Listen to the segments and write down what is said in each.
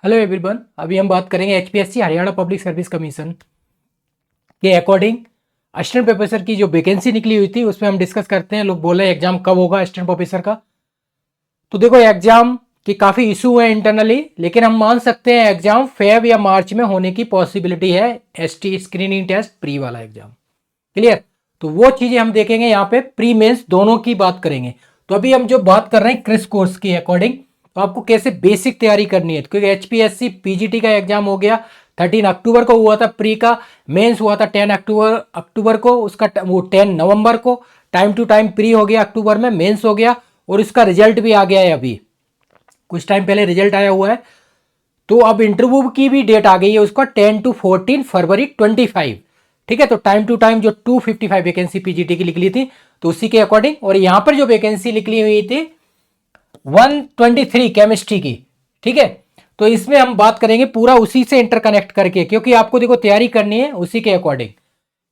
Hello everyone, अभी हम बात करेंगे HPSC Haryana public service commission के अकॉर्डिंग असिस्टेंट प्रोफेसर की जो वैकेंसी निकली हुई थी उसमें हम डिस्कस करते हैं। लोग बोले एग्जाम कब होगा असिस्टेंट प्रोफेसर का। तो देखो एग्जाम की काफ़ी इशू है इंटरनली, लेकिन हम मान सकते हैं एग्जाम फेब या मार्च में होने की पॉसिबिलिटी है। एसटी स्क्रीनिंग टेस्ट प्री वाला एग्जाम क्लियर। तो वो चीज़ें हम देखेंगे यहाँ पे, प्री मेंस दोनों की बात करेंगे। तो अभी हम जो बात कर रहे हैं क्रिस कोर्स की अकॉर्डिंग, तो आपको कैसे बेसिक तैयारी करनी है, क्योंकि एचपीएससी पीजीटी का एग्जाम हो गया 13 अक्टूबर को हुआ था, प्री का मेंस हुआ था 10 अक्टूबर को, उसका वो 10 नवंबर को टाइम टू टाइम प्री हो गया, अक्टूबर में मेंस हो गया और इसका रिजल्ट भी आ गया है। अभी कुछ टाइम पहले रिजल्ट आया हुआ है। तो अब इंटरव्यू की भी डेट आ गई है उसका 10 to 14 फरवरी 25। ठीक है, तो टाइम टू टाइम जो 255 वैकेंसी पीजीटी की निकली थी तो उसी के अकॉर्डिंग, और यहां पर जो वैकेंसी निकली हुई थी 123 केमिस्ट्री की। ठीक है, तो इसमें हम बात करेंगे पूरा उसी से इंटरकनेक्ट करके, क्योंकि आपको देखो तैयारी करनी है उसी के अकॉर्डिंग।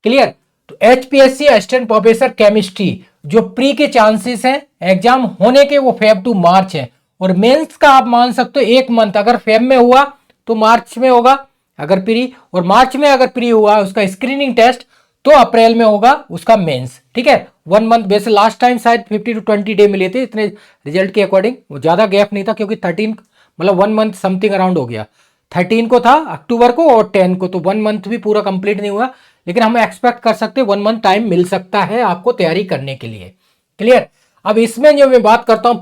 क्लियर। तो एचपीएससी असिस्टेंट प्रोफेसर केमिस्ट्री जो प्री के चांसेस हैं एग्जाम होने के वो फेब टू मार्च है, और मेंस का आप मान सकते हो 1 मंथ, अगर फेब में हुआ तो मार्च में होगा अगर प्री, और मार्च में अगर प्री हुआ उसका स्क्रीनिंग टेस्ट तो अप्रैल में होगा उसका मेंस। ठीक है, 1 मंथ वैसे लास्ट टाइम शायद 50 to 20 डे मिले थे इतने रिजल्ट के अकॉर्डिंग, वो ज़्यादा गैप नहीं था क्योंकि 13 मतलब 1 मंथ समथिंग अराउंड हो गया। 13 को था अक्टूबर को और 10 को, तो 1 मंथ भी पूरा कंप्लीट नहीं हुआ, लेकिन हम एक्सपेक्ट कर सकते हैं 1 मंथ टाइम मिल सकता है आपको तैयारी करने के लिए। क्लियर। अब इसमें जो मैं बात करता हूं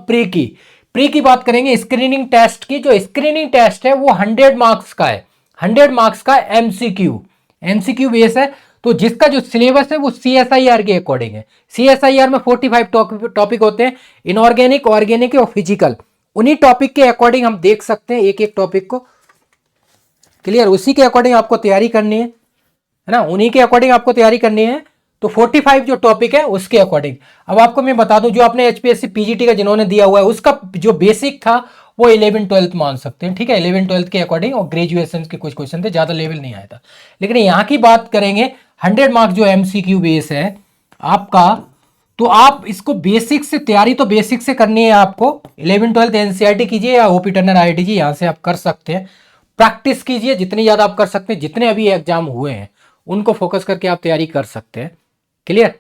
प्री की बात करेंगे, स्क्रीनिंग टेस्ट की। जो स्क्रीनिंग टेस्ट है वो 100 मार्क्स का है, 100 मार्क्स का एमसीक्यू बेस है। तो जिसका जो सिलेबस है वो सीएसआईआर के अकॉर्डिंग है। सीएसआईआर में 45 टॉपिक होते हैं, इनऑर्गेनिक, ऑर्गेनिक और फिजिकल। उन्हीं टॉपिक के अकॉर्डिंग हम देख सकते हैं एक एक टॉपिक को। क्लियर, उसी के अकॉर्डिंग आपको तैयारी करनी है ना, उन्हीं के अकॉर्डिंग आपको तैयारी करनी है। तो 45 जो टॉपिक है उसके अकॉर्डिंग। अब आपको मैं बता दूं, जो आपने एचपीएससी पीजीटी का जिन्होंने दिया हुआ है उसका जो बेसिक था वो 11-12 मान सकते हैं। ठीक है, 11-12 के अकॉर्डिंग, और ग्रेजुएशन के कुछ क्वेश्चन थे, ज्यादा लेवल नहीं आया था। लेकिन यहाँ की बात करेंगे 100 मार्क्स जो एमसीक्यू बेस है आपका, तो आप इसको बेसिक से तैयारी तो बेसिक से करनी है आपको। 11-12 एनसीईआरटी कीजिए या ओपी टर्नर आईआईटी यहां से आप कर सकते हैं। प्रैक्टिस कीजिए जितनी ज्यादा आप कर सकते हैं, जितने अभी एग्जाम हुए हैं उनको फोकस करके आप तैयारी कर सकते हैं। क्लियर,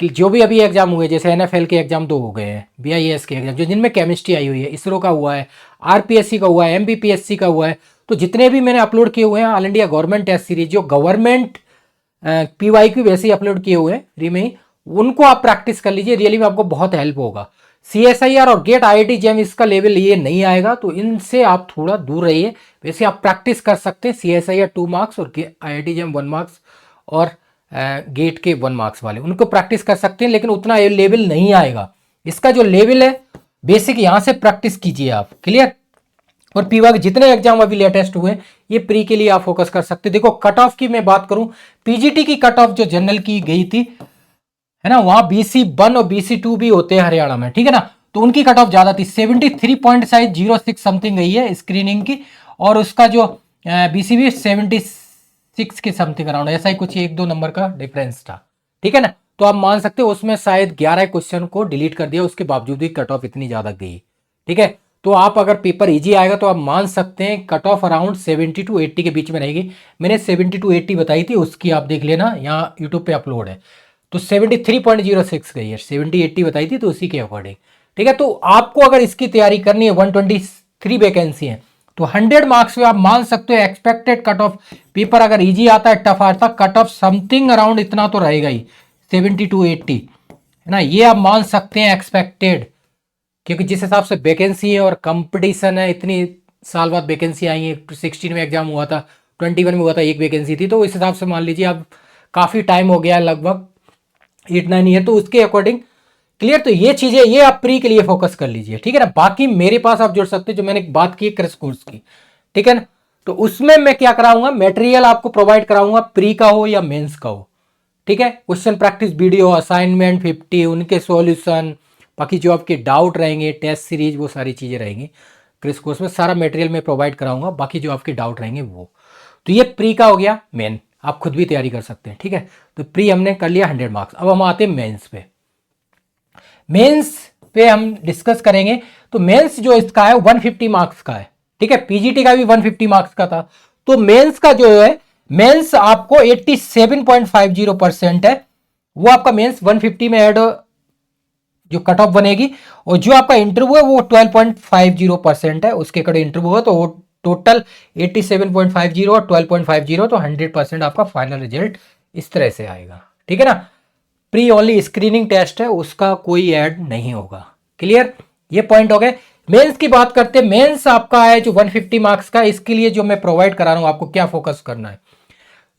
कि जो भी अभी एग्जाम हुए, जैसे एनएफएल के एग्जाम 2 हो गए हैं, बीआईएस के एग्जाम जो जिनमें केमिस्ट्री आई हुई है, इसरो का हुआ है, आरपीएससी का हुआ है, एमबीपीएससी का हुआ है, तो जितने भी मैंने अपलोड किए हुए हैं all India government test series, जो गवर्नमेंट पीवाईक्यू वैसे ही अपलोड किए हुए हैं फ्री में ही, उनको आप प्रैक्टिस कर लीजिए, रियली में आपको बहुत हेल्प होगा। सीएसआईआर और गेट आईआईटी जेम इसका लेवल ये नहीं आएगा, तो इनसे आप थोड़ा दूर रहिए। वैसे आप प्रैक्टिस कर सकते हैं, सीएसआईआर 2 मार्क्स और आईआईटी जेम 1 मार्क्स और गेट के 1 मार्क्स वाले, उनको प्रैक्टिस कर सकते हैं, लेकिन उतना लेवल नहीं आएगा। इसका जो लेवल है बेसिक यहां से प्रैक्टिस कीजिए आप। क्लियर। और पीवा के जितने एग्जाम अभी लेटेस्ट हुए ये प्री के लिए आप फोकस कर सकते हैं। देखो कट ऑफ की मैं बात करूं, पीजीटी की कट ऑफ जो जनरल की गई थी है ना, वहां BC1 और BC2 भी होते हैं हरियाणा में। ठीक है ना, तो उनकी कट ऑफ ज्यादा थी, 73.06 समथिंग गई है स्क्रीनिंग की, और उसका जो बीसी भी 76 के समथिंग अराउंड, ऐसा ही कुछ 1-2 नंबर का डिफरेंस था। ठीक है ना, तो आप मान सकते हो उसमें शायद 11 क्वेश्चन को डिलीट कर दिया, उसके बावजूद भी कट ऑफ इतनी ज्यादा गई। ठीक है, तो आप अगर पेपर इजी आएगा तो आप मान सकते हैं कट ऑफ अराउंड 70 to 80 के बीच में रहेगी। मैंने 70 to 80 बताई थी, उसकी आप देख लेना, यहाँ यूट्यूब पे अपलोड है। तो 73.06 गई है, 70-80 बताई थी तो उसी के अकॉर्डिंग। ठीक है, तो आपको अगर इसकी तैयारी करनी है, 123 वैकेंसी है, तो 100 मार्क्स में आप मान सकते हो एक्सपेक्टेड कट ऑफ, पेपर अगर इजी आता है टफ आता है, कट ऑफ समथिंग अराउंड इतना तो रहेगा ही, 70 to 80 है ना, ये आप मान सकते हैं एक्सपेक्टेड, क्योंकि जिस हिसाब से वैकेंसी है और कंपटीशन है, इतनी साल बाद वैकेंसी आई है। 16 में एग्जाम हुआ था, 21 में हुआ था, एक वैकेंसी थी, तो इस हिसाब से मान लीजिए अब काफ़ी टाइम हो गया, लगभग 8-9 ईयर, तो उसके अकॉर्डिंग। क्लियर, तो ये चीज़ें ये आप प्री के लिए फोकस कर लीजिए। ठीक है ना, बाकी मेरे पास आप जुड़ सकते हैं, जो मैंने बात की क्रैश कोर्स की। ठीक है ना, तो उसमें मैं क्या कराऊंगा, मटेरियल आपको प्रोवाइड कराऊंगा, प्री का हो या मेंस का हो। ठीक है, क्वेश्चन प्रैक्टिस वीडियो, असाइनमेंट 50, उनके सॉल्यूशन, बाकी जो आपके डाउट रहेंगे, टेस्ट सीरीज, वो सारी चीज़ें रहेंगी क्रिस कोर्स में, सारा मटेरियल मैं प्रोवाइड कराऊंगा, बाकी जो आपके डाउट रहेंगे वो। तो ये प्री का हो गया, मेन आप खुद भी तैयारी कर सकते हैं। ठीक है, तो प्री हमने कर लिया 100 मार्क्स। अब हम आते हैं मेंस पे। मेंस पे हम डिस्कस करेंगे, तो मेंस जो इसका है 150 मार्क्स का है। ठीक है, पीजीटी का भी 150 मार्क्स का था। तो मेंस का जो है, मेंस आपको 87.50% है, वो आपका मेंस 150 में ऐड जो कट ऑफ बनेगी, और जो आपका इंटरव्यू है वो 12.50% है, उसके कड़े इंटरव्यू है, तो वो टोटल 87.50 और 12.50, तो 100% आपका फाइनल रिजल्ट इस तरह से आएगा। ठीक है ना, प्री ओनली स्क्रीनिंग टेस्ट है, उसका कोई ऐड नहीं होगा। क्लियर, ये पॉइंट हो गए। मेंस की बात करते हैं, मेंस आपका है जो 150 मार्क्स का, इसके लिए जो मैं प्रोवाइड करा रहा हूं, आपको क्या फोकस करना है।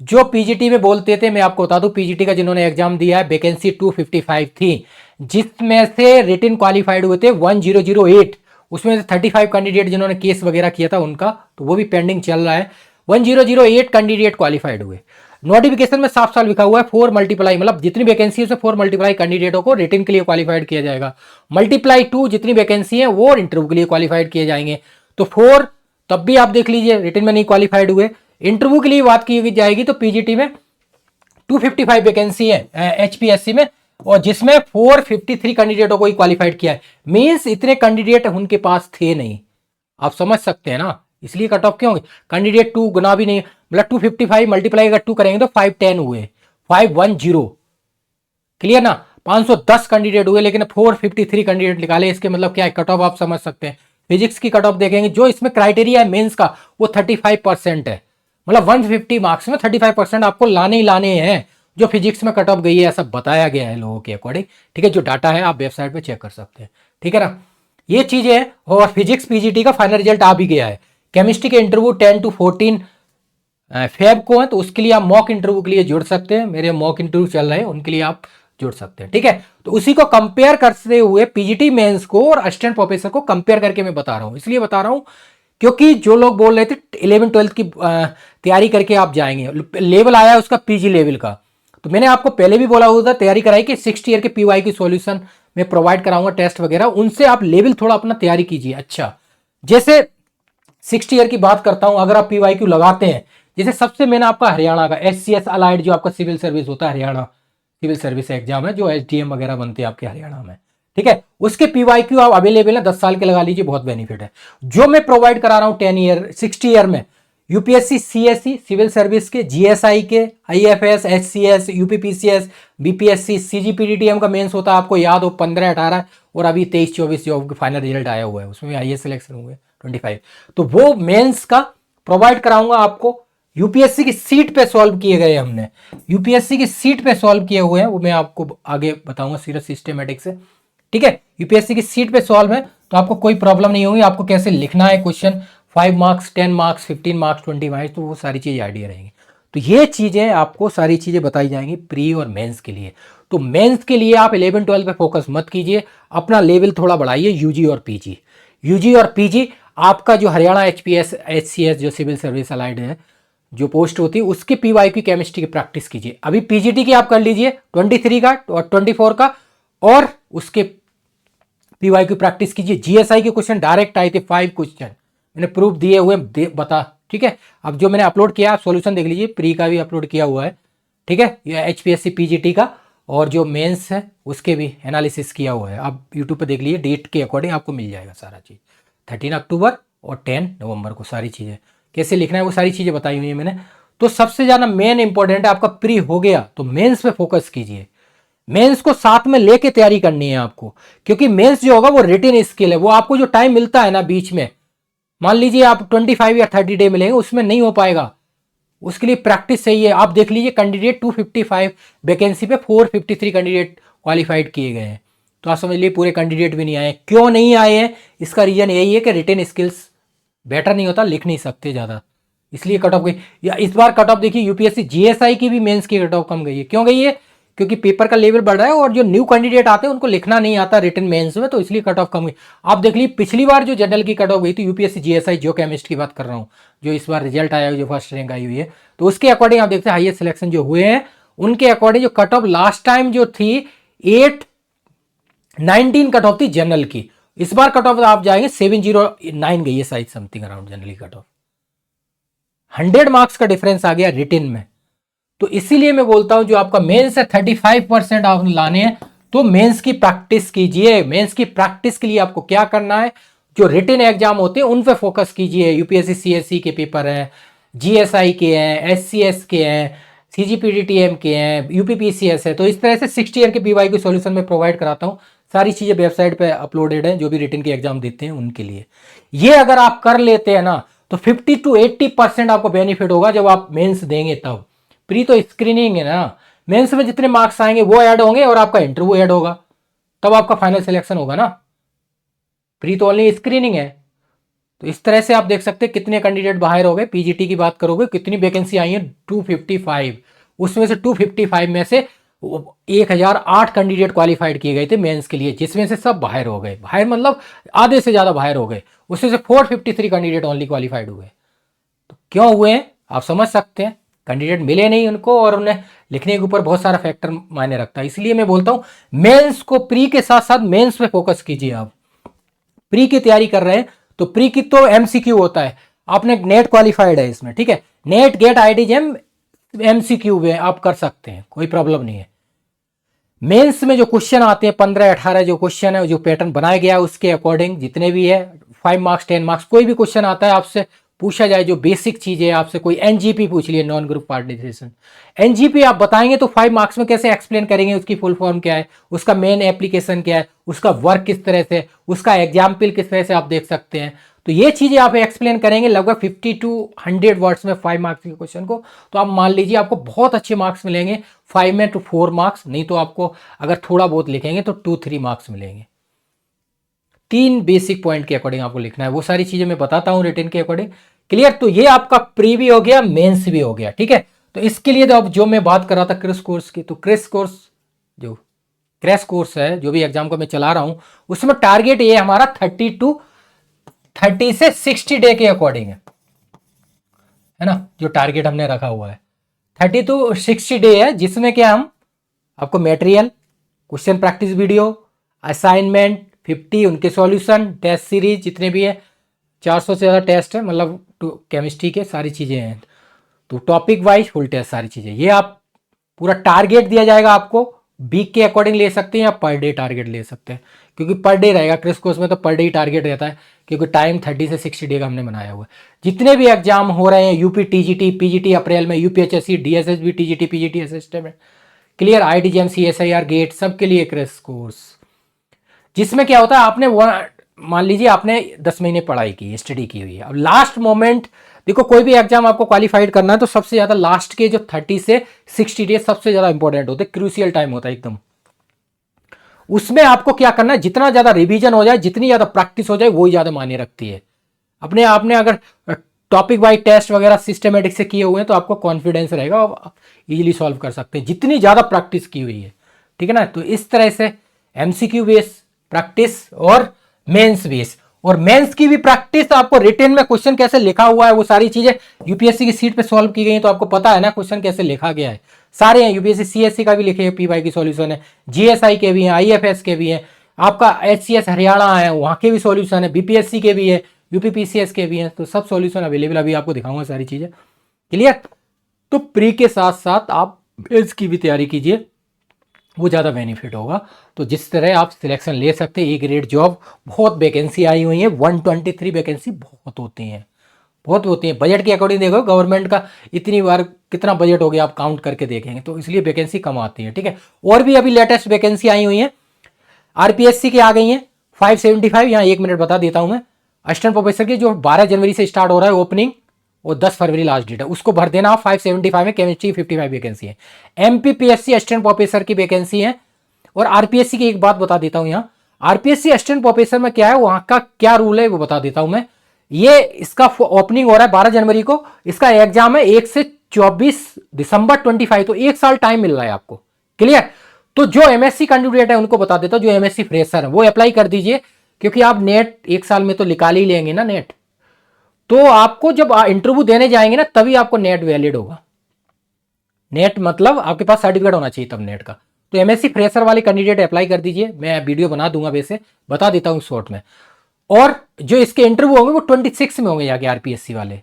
जो पीजीटी में बोलते थे, मैं आपको बता दूं, पीजीटी का जिन्होंने एग्जाम दिया है, वैकेंसी 255 थी, जिसमें से रिटन क्वालिफाइड हुए थे 1008, उसमें से 35 कैंडिडेट जिन्होंने केस वगैरह किया था उनका, तो वो भी पेंडिंग चल रहा है। 1008 कैंडिडेट क्वालिफाइड हुए। नोटिफिकेशन में साफ साफ लिखा हुआ है 4 मल्टीप्लाई, मतलब जितनी वैकेंसी है उसे 4 मल्टीप्लाई कैंडिडेटों को रिटन के लिए क्वालिफाइड किया जाएगा, मल्टीप्लाई 2 जितनी वैकेंसी है वो इंटरव्यू के लिए क्वालिफाइड किए जाएंगे। तो 4 तब भी आप देख लीजिए रिटन में नहीं क्वालिफाइड हुए, इंटरव्यू के लिए बात की जाएगी तो पीजीटी में 255 वैकेंसी है एचपीएससी में, और जिसमें 453 कैंडिडेटों को ही क्वालिफाइड किया है। मींस इतने कैंडिडेट उनके पास थे नहीं, आप समझ सकते हैं ना, इसलिए कट ऑफ क्यों होंगे। कैंडिडेट 2 गुना भी नहीं, मतलब 255 मल्टीप्लाई अगर 2 करेंगे तो 510 हुए, 510। क्लियर ना, 510 कैंडिडेट हुए, लेकिन 453 कैंडिडेट निकाले, इसके मतलब क्या है, कट ऑफ आप समझ सकते हैं। फिजिक्स की कट ऑफ देखेंगे, जो इसमें क्राइटेरिया है मेंस का, वो 35% है, मतलब 150 मार्क्स में 35% आपको लाने ही लाने हैं, जो फिजिक्स में कट ऑफ गई है, ऐसा बताया गया है लोगों के अकॉर्डिंग। ठीक है, जो डाटा है आप वेबसाइट पे चेक कर सकते हैं। ठीक है ना, ये चीजें है। और फिजिक्स पीजीटी का फाइनल रिजल्ट आ भी गया है। केमिस्ट्री के इंटरव्यू 10 to 14 फेब को है, तो उसके लिए आप मॉक इंटरव्यू के लिए जुड़ सकते हैं, मेरे मॉक इंटरव्यू चल रहे हैं, उनके लिए आप जुड़ सकते हैं। ठीक है, तो उसी को कंपेयर करते हुए पीजीटी मेंस को और असिस्टेंट प्रोफेसर को कंपेयर करके मैं बता रहा हूं, इसलिए बता रहा हूं क्योंकि जो लोग बोल रहे थे 11 12 की तैयारी करके आप जाएंगे, लेवल आया है उसका पीजी लेवल का, तो मैंने आपको पहले भी बोला हुआ था तैयारी कराई कि 60 ईयर के पीवाई की सॉल्यूशन मैं प्रोवाइड कराऊंगा, टेस्ट वगैरह, उनसे आप लेवल थोड़ा अपना तैयारी कीजिए। अच्छा, जैसे 60 ईयर की बात करता हूं, अगर आप पीवाईक्यू लगाते हैं, जैसे सबसे मैंने आपका हरियाणा का एचसीएस अलाइड जो आपका सिविल सर्विस होता है, हरियाणा सिविल सर्विस एग्जाम है, जो एसडीएम वगैरह बनते हैं आपके हरियाणा में, ठीक है, उसके पीवाईक्यू आप अवेलेबल है, 10 साल के लगा लीजिए, बहुत बेनिफिट है। जो मैं प्रोवाइड करा रहा हूं 10 ईयर 60 ईयर में, यूपीएससी सीएससी सिविल सर्विस के, जीएसआई के, IFS, HCS, UPPCS, BPSC, CGPDTM का मेंस होता है, आपको याद हो 15 18, और अभी 23 24 जो फाइनल रिजल्ट आया हुआ है उसमें आईएएस सिलेक्शन हुए 25, तो वो मेंस का प्रोवाइड कराऊंगा आपको। यूपीएससी की सीट पे सॉल्व किए गए, हमने यूपीएससी की सीट पे सॉल्व किए हुए हैं, वो मैं आपको आगे बताऊंगा सीरियस सिस्टमेटिक से। ठीक है, यूपीएससी की सीट पे सॉल्व है, तो आपको कोई प्रॉब्लम नहीं होगी, आपको कैसे लिखना है question, 5 marks 10 marks 15 marks 20 marks, तो वो सारी चीज़ें आइडिया रहेंगी। तो ये चीज़ें आपको सारी चीज़ें बताई जाएंगी प्री और मेंस के लिए। तो मेंस के लिए आप 11 12 पे फोकस मत कीजिए, अपना लेवल थोड़ा बढ़ाइए, यूजी और पीजी। यूजी और पीजी आपका जो हरियाणा एचपीएस एचसीएस जो सिविल सर्विस अलाइड है जो पोस्ट होती है, उसके पीवाई की केमिस्ट्री की प्रैक्टिस कीजिए। अभी पीजीटी की आप कर लीजिए 23 का और 24 का, और उसके पीवाई की प्रैक्टिस कीजिए। जीएसआई के क्वेश्चन डायरेक्ट आए थे, 5 क्वेश्चन मैंने प्रूफ दिए हुए बता। ठीक है, अब जो मैंने अपलोड किया आप सॉल्यूशन देख लीजिए, प्री का भी अपलोड किया हुआ है। ठीक है, ये एचपीएससी पीजीटी का, और जो मेंस है उसके भी एनालिसिस किया हुआ है, आप यूट्यूब पे देख लीजिए, डेट के अकॉर्डिंग आपको मिल जाएगा सारा चीज़। 13 अक्टूबर और 10 नवंबर को सारी चीज़ें कैसे लिखना है वो सारी चीज़ें बताई हुई है मैंने। तो सबसे ज़्यादा मेन इंपॉर्टेंट है, आपका प्री हो गया तो मेंस पे फोकस कीजिए, मेंस को साथ में लेके तैयारी करनी है आपको, क्योंकि मेंस जो होगा वो रिटन स्किल है, वो आपको जो टाइम मिलता है ना बीच में, मान लीजिए आप 25 या 30 डे मिलेंगे, उसमें नहीं हो पाएगा, उसके लिए प्रैक्टिस चाहिए। आप देख लीजिए कैंडिडेट 255 वैकेंसी पे 453 कैंडिडेट क्वालिफाइड किए गए हैं, तो आप समझ लीजिए पूरे कैंडिडेट भी नहीं आए। क्यों नहीं आए हैं, इसका रीजन यही है कि रिटन स्किल्स बेटर नहीं होता, लिख नहीं सकते ज़्यादा, इसलिए कट ऑफ गई। या इस बार कट ऑफ देखिए यूपीएससी जीएसआई की भी मेंस की कट ऑफ कम गई है। क्यों गई है, क्योंकि पेपर का लेवल बढ़ रहा है, और जो न्यू कैंडिडेट आते हैं उनको लिखना नहीं आता रिटन मेंस में, तो इसलिए कट ऑफ कम गई। आप देख लीजिए पिछली बार जो जनरल की कट ऑफ गई थी यूपीएससी जीएसआई जो केमिस्ट की बात कर रहा हूँ, जो इस बार रिजल्ट आया है, जो फर्स्ट रैंक आई हुई है, तो उसके अकॉर्डिंग आप देखते हैं हाईएस्ट सिलेक्शन जो हुए हैं उनके अकॉर्डिंग जो कट ऑफ लास्ट टाइम जो थी 819 कट ऑफ थी जनरल की, इस बार कट ऑफ आप जाएंगे 709 गई है size something around generally cut off, 100 marks का डिफरेंस आ गया रिटन में। तो इसीलिए मैं बोलता हूं जो आपका मेंस है 35% आप लाने हैं, तो मेंस की प्रैक्टिस कीजिए। मेंस की प्रैक्टिस के लिए आपको क्या करना है, जो रिटन एग्जाम होते हैं उन पे फोकस कीजिए। यूपीएससी सीएससी के पेपर हैं, जीएसआई के हैं, एससीएस के हैं, सीजीपीडीटीएम के हैं, यूपीपीसीएस है। तो इस तरह से 60 ईयर के पीवाई की सॉल्यूशन में प्रोवाइड कराता हूँ। सारी चीज़ें वेबसाइट पे अपलोडेड हैं, जो भी रिटन के एग्जाम देते हैं उनके लिए। ये अगर आप कर लेते हैं ना तो 50 to 80% आपको बेनिफिट होगा जब आप मेंस देंगे तब। प्री तो स्क्रीनिंग है ना, मेंस में जितने मार्क्स आएंगे वो ऐड होंगे और आपका इंटरव्यू ऐड होगा, तब आपका फाइनल सिलेक्शन होगा ना। प्री तो ओनली स्क्रीनिंग है। तो इस तरह से आप देख सकते हैं कितने कैंडिडेट बाहर हो गए। पीजीटी की बात करोगे कितनी वैकेंसी आई है, 255। उसमें से 255 में से 1008 कैंडिडेट क्वालिफाइड किए गए थे मेंस के लिए, जिसमें से सब बाहर हो गए। बाहर मतलब आधे से ज़्यादा बाहर हो गए। उसमें से 453 कैंडिडेट ओनली क्वालिफाइड हुए। तो क्यों हुए हैं आप समझ सकते हैं, कैंडिडेट मिले नहीं उनको, और उन्हें लिखने के ऊपर बहुत सारा फैक्टर मायने रखता है। इसलिए मैं बोलता हूँ मेंस को प्री के साथ साथ मेंस पे फोकस कीजिए। आप प्री की तैयारी कर रहे हैं तो प्री की तो एमसीक्यू होता है, आपने नेट क्वालिफाइड है इसमें, ठीक है। नेट गेट आईआईटीजेम एमसीक्यू में आप कर सकते हैं, कोई प्रॉब्लम नहीं है। मेंस में जो क्वेश्चन आते हैं 15-18 जो क्वेश्चन है, जो पैटर्न बनाया गया है उसके अकॉर्डिंग जितने भी है 5 मार्क्स 10 मार्क्स कोई भी क्वेश्चन आता है आपसे पूछा जाए, जो बेसिक चीजें आपसे, कोई एनजीपी पूछ लिए, नॉन ग्रुप पार्टिसिपेशन एनजीपी आप बताएंगे तो 5 मार्क्स में कैसे एक्सप्लेन करेंगे, उसकी फुल फॉर्म क्या है, उसका मेन एप्लीकेशन क्या है, उसका वर्क किस तरह से, उसका एग्जाम्पल किस तरह से आप देख सकते हैं। तो ये चीजें आप एक्सप्लेन करेंगे लगभग 50 to 100 वर्ड्स में 5 मार्क्स के क्वेश्चन को, तो आप मान लीजिए आपको बहुत अच्छे मार्क्स मिलेंगे। 5 में to 4 मार्क्स, नहीं तो आपको अगर थोड़ा बहुत लिखेंगे तो 2-3 मार्क्स मिलेंगे। 3 बेसिक पॉइंट के अकॉर्डिंग आपको लिखना है, वो सारी चीजें मैं बताता हूं रिटन के अकॉर्डिंग। क्लियर, तो ये आपका प्री भी हो गया, मेंस भी हो गया, ठीक है। तो इसके लिए तो अब जो मैं बात कर रहा था क्रिस कोर्स की, तो क्रिस कोर्स जो क्रैश कोर्स है जो भी एग्जाम को मैं चला रहा हूं उसमें टारगेट ये हमारा 30 से 60 डे के अकॉर्डिंग है ना, जो टारगेट हमने रखा हुआ है 30 to 60 डे है, जिसमें क्या हम आपको material, question practice video, assignment 50, उनके सॉल्यूशन, टेस्ट सीरीज जितने भी है 400 से ज़्यादा टेस्ट है, मतलब केमिस्ट्री के सारी चीज़ें हैं। तो टॉपिक वाइज फुल टेस्ट सारी चीज़ें, ये आप पूरा टारगेट दिया जाएगा आपको। वीक के अकॉर्डिंग ले सकते हैं या पर डे टारगेट ले सकते हैं, क्योंकि पर डे रहेगा क्रिस कोर्स में, तो पर डे ही टारगेट रहता है, क्योंकि टाइम 30 से 60 डे का हमने बनाया हुआ है। जितने भी एग्जाम हो रहे हैं यूपी टीजीटी पीजीटी अप्रैल में, UPHSC DSSB TGT PGT assistant, clear, IIT JAM CSIR GATE, सबके लिए क्रिस कोर्स, जिसमें क्या होता है आपने मान लीजिए आपने 10 महीने पढ़ाई की, स्टडी की हुई है, अब लास्ट मोमेंट देखो कोई भी एग्जाम आपको क्वालिफाइड करना है तो सबसे ज्यादा लास्ट के जो 30 से 60 डेज सबसे ज्यादा इंपॉर्टेंट होते हैं, क्रूशियल टाइम होता है एकदम। उसमें आपको क्या करना है, जितना ज्यादा रिवीजन हो जाए, जितनी ज्यादा प्रैक्टिस हो जाए, वही ज्यादा मायने रखती है। अपने आपने अगर टॉपिक वाइज टेस्ट वगैरह सिस्टमेटिक से किए हुए हैं तो आपको कॉन्फिडेंस रहेगा, आप इजीली सॉल्व कर सकते हैं जितनी ज्यादा प्रैक्टिस की हुई है, ठीक है ना। तो इस तरह से एमसीक्यू बेस प्रैक्टिस और मेंस बेस, और मेंस की भी प्रैक्टिस आपको रिटन में क्वेश्चन कैसे लिखा हुआ है वो सारी चीजें यूपीएससी की सीट पे सॉल्व की गई हैं, तो आपको पता है ना क्वेश्चन कैसे लिखा गया है, सारे हैं। यूपीएससी सीएससी का भी लिखे हैं, पीवाई की सॉल्यूशन है, जीएसआई के भी हैं, आईएफएस के भी हैं, आपका एचसीएस हरियाणा है वहां के भी सॉल्यूशन है, बीपीएससी के भी है, यूपीपीसीएस के भी हैं, तो सब सॉल्यूशन अवेलेबल, अभी आपको दिखाऊंगा सारी चीजें। क्लियर, तो प्री के साथ साथ आप मेंस की भी तैयारी कीजिए, वो ज़्यादा बेनिफिट होगा। तो जिस तरह आप सिलेक्शन ले सकते हैं, ए ग्रेड जॉब, बहुत वैकेंसी आई हुई है, 123 वैकेंसी बहुत होती हैं, बहुत होती हैं। बजट के अकॉर्डिंग देखो गवर्नमेंट का इतनी बार कितना बजट हो गया आप काउंट करके देखेंगे, तो इसलिए वैकेंसी कम आती है, ठीक है। और भी अभी लेटेस्ट वैकेंसी आई हुई है, आरपीएससी की आ गई हैं 575, यहाँ 1 मिनट बता देता हूँ मैं। असिस्टेंट प्रोफेसर की जो 12 जनवरी से स्टार्ट हो रहा है ओपनिंग, और 10 फरवरी लास्ट डेट है, उसको भर देना आप। 575 में केमिस्ट्री 55 वैकेंसी है, एमपीपीएससी असिस्टेंट प्रोफेसर की वैकेंसी है। और आरपीएससी की एक बात बता देता हूं, यहाँ आरपीएससी असिस्टेंट प्रोफेसर में क्या है, वहां का क्या रूल है वो बता देता हूं मैं। ये इसका ओपनिंग हो रहा है 12 जनवरी को, इसका एग्जाम है 1 से 24 दिसंबर 25, तो 1 साल टाइम मिल रहा है आपको। क्लियर, तो जो एमएससी कैंडिडेट है उनको बता देता हूं, जो एमएससी फ्रेशर है वो अप्लाई कर दीजिए, क्योंकि आप नेट 1 साल में तो निकाल ही लेंगे ना नेट, तो आपको जब इंटरव्यू देने जाएंगे ना तभी आपको नेट वैलिड होगा। नेट मतलब आपके पास सर्टिफिकेट होना चाहिए तब नेट का। तो एमएससी फ्रेशर वाले कैंडिडेट अप्लाई कर दीजिए, मैं वीडियो बना दूंगा, वैसे बता देता हूं शॉर्ट में। और जो इसके इंटरव्यू होंगे वो 26 में होंगे जाके आरपीएससी वाले।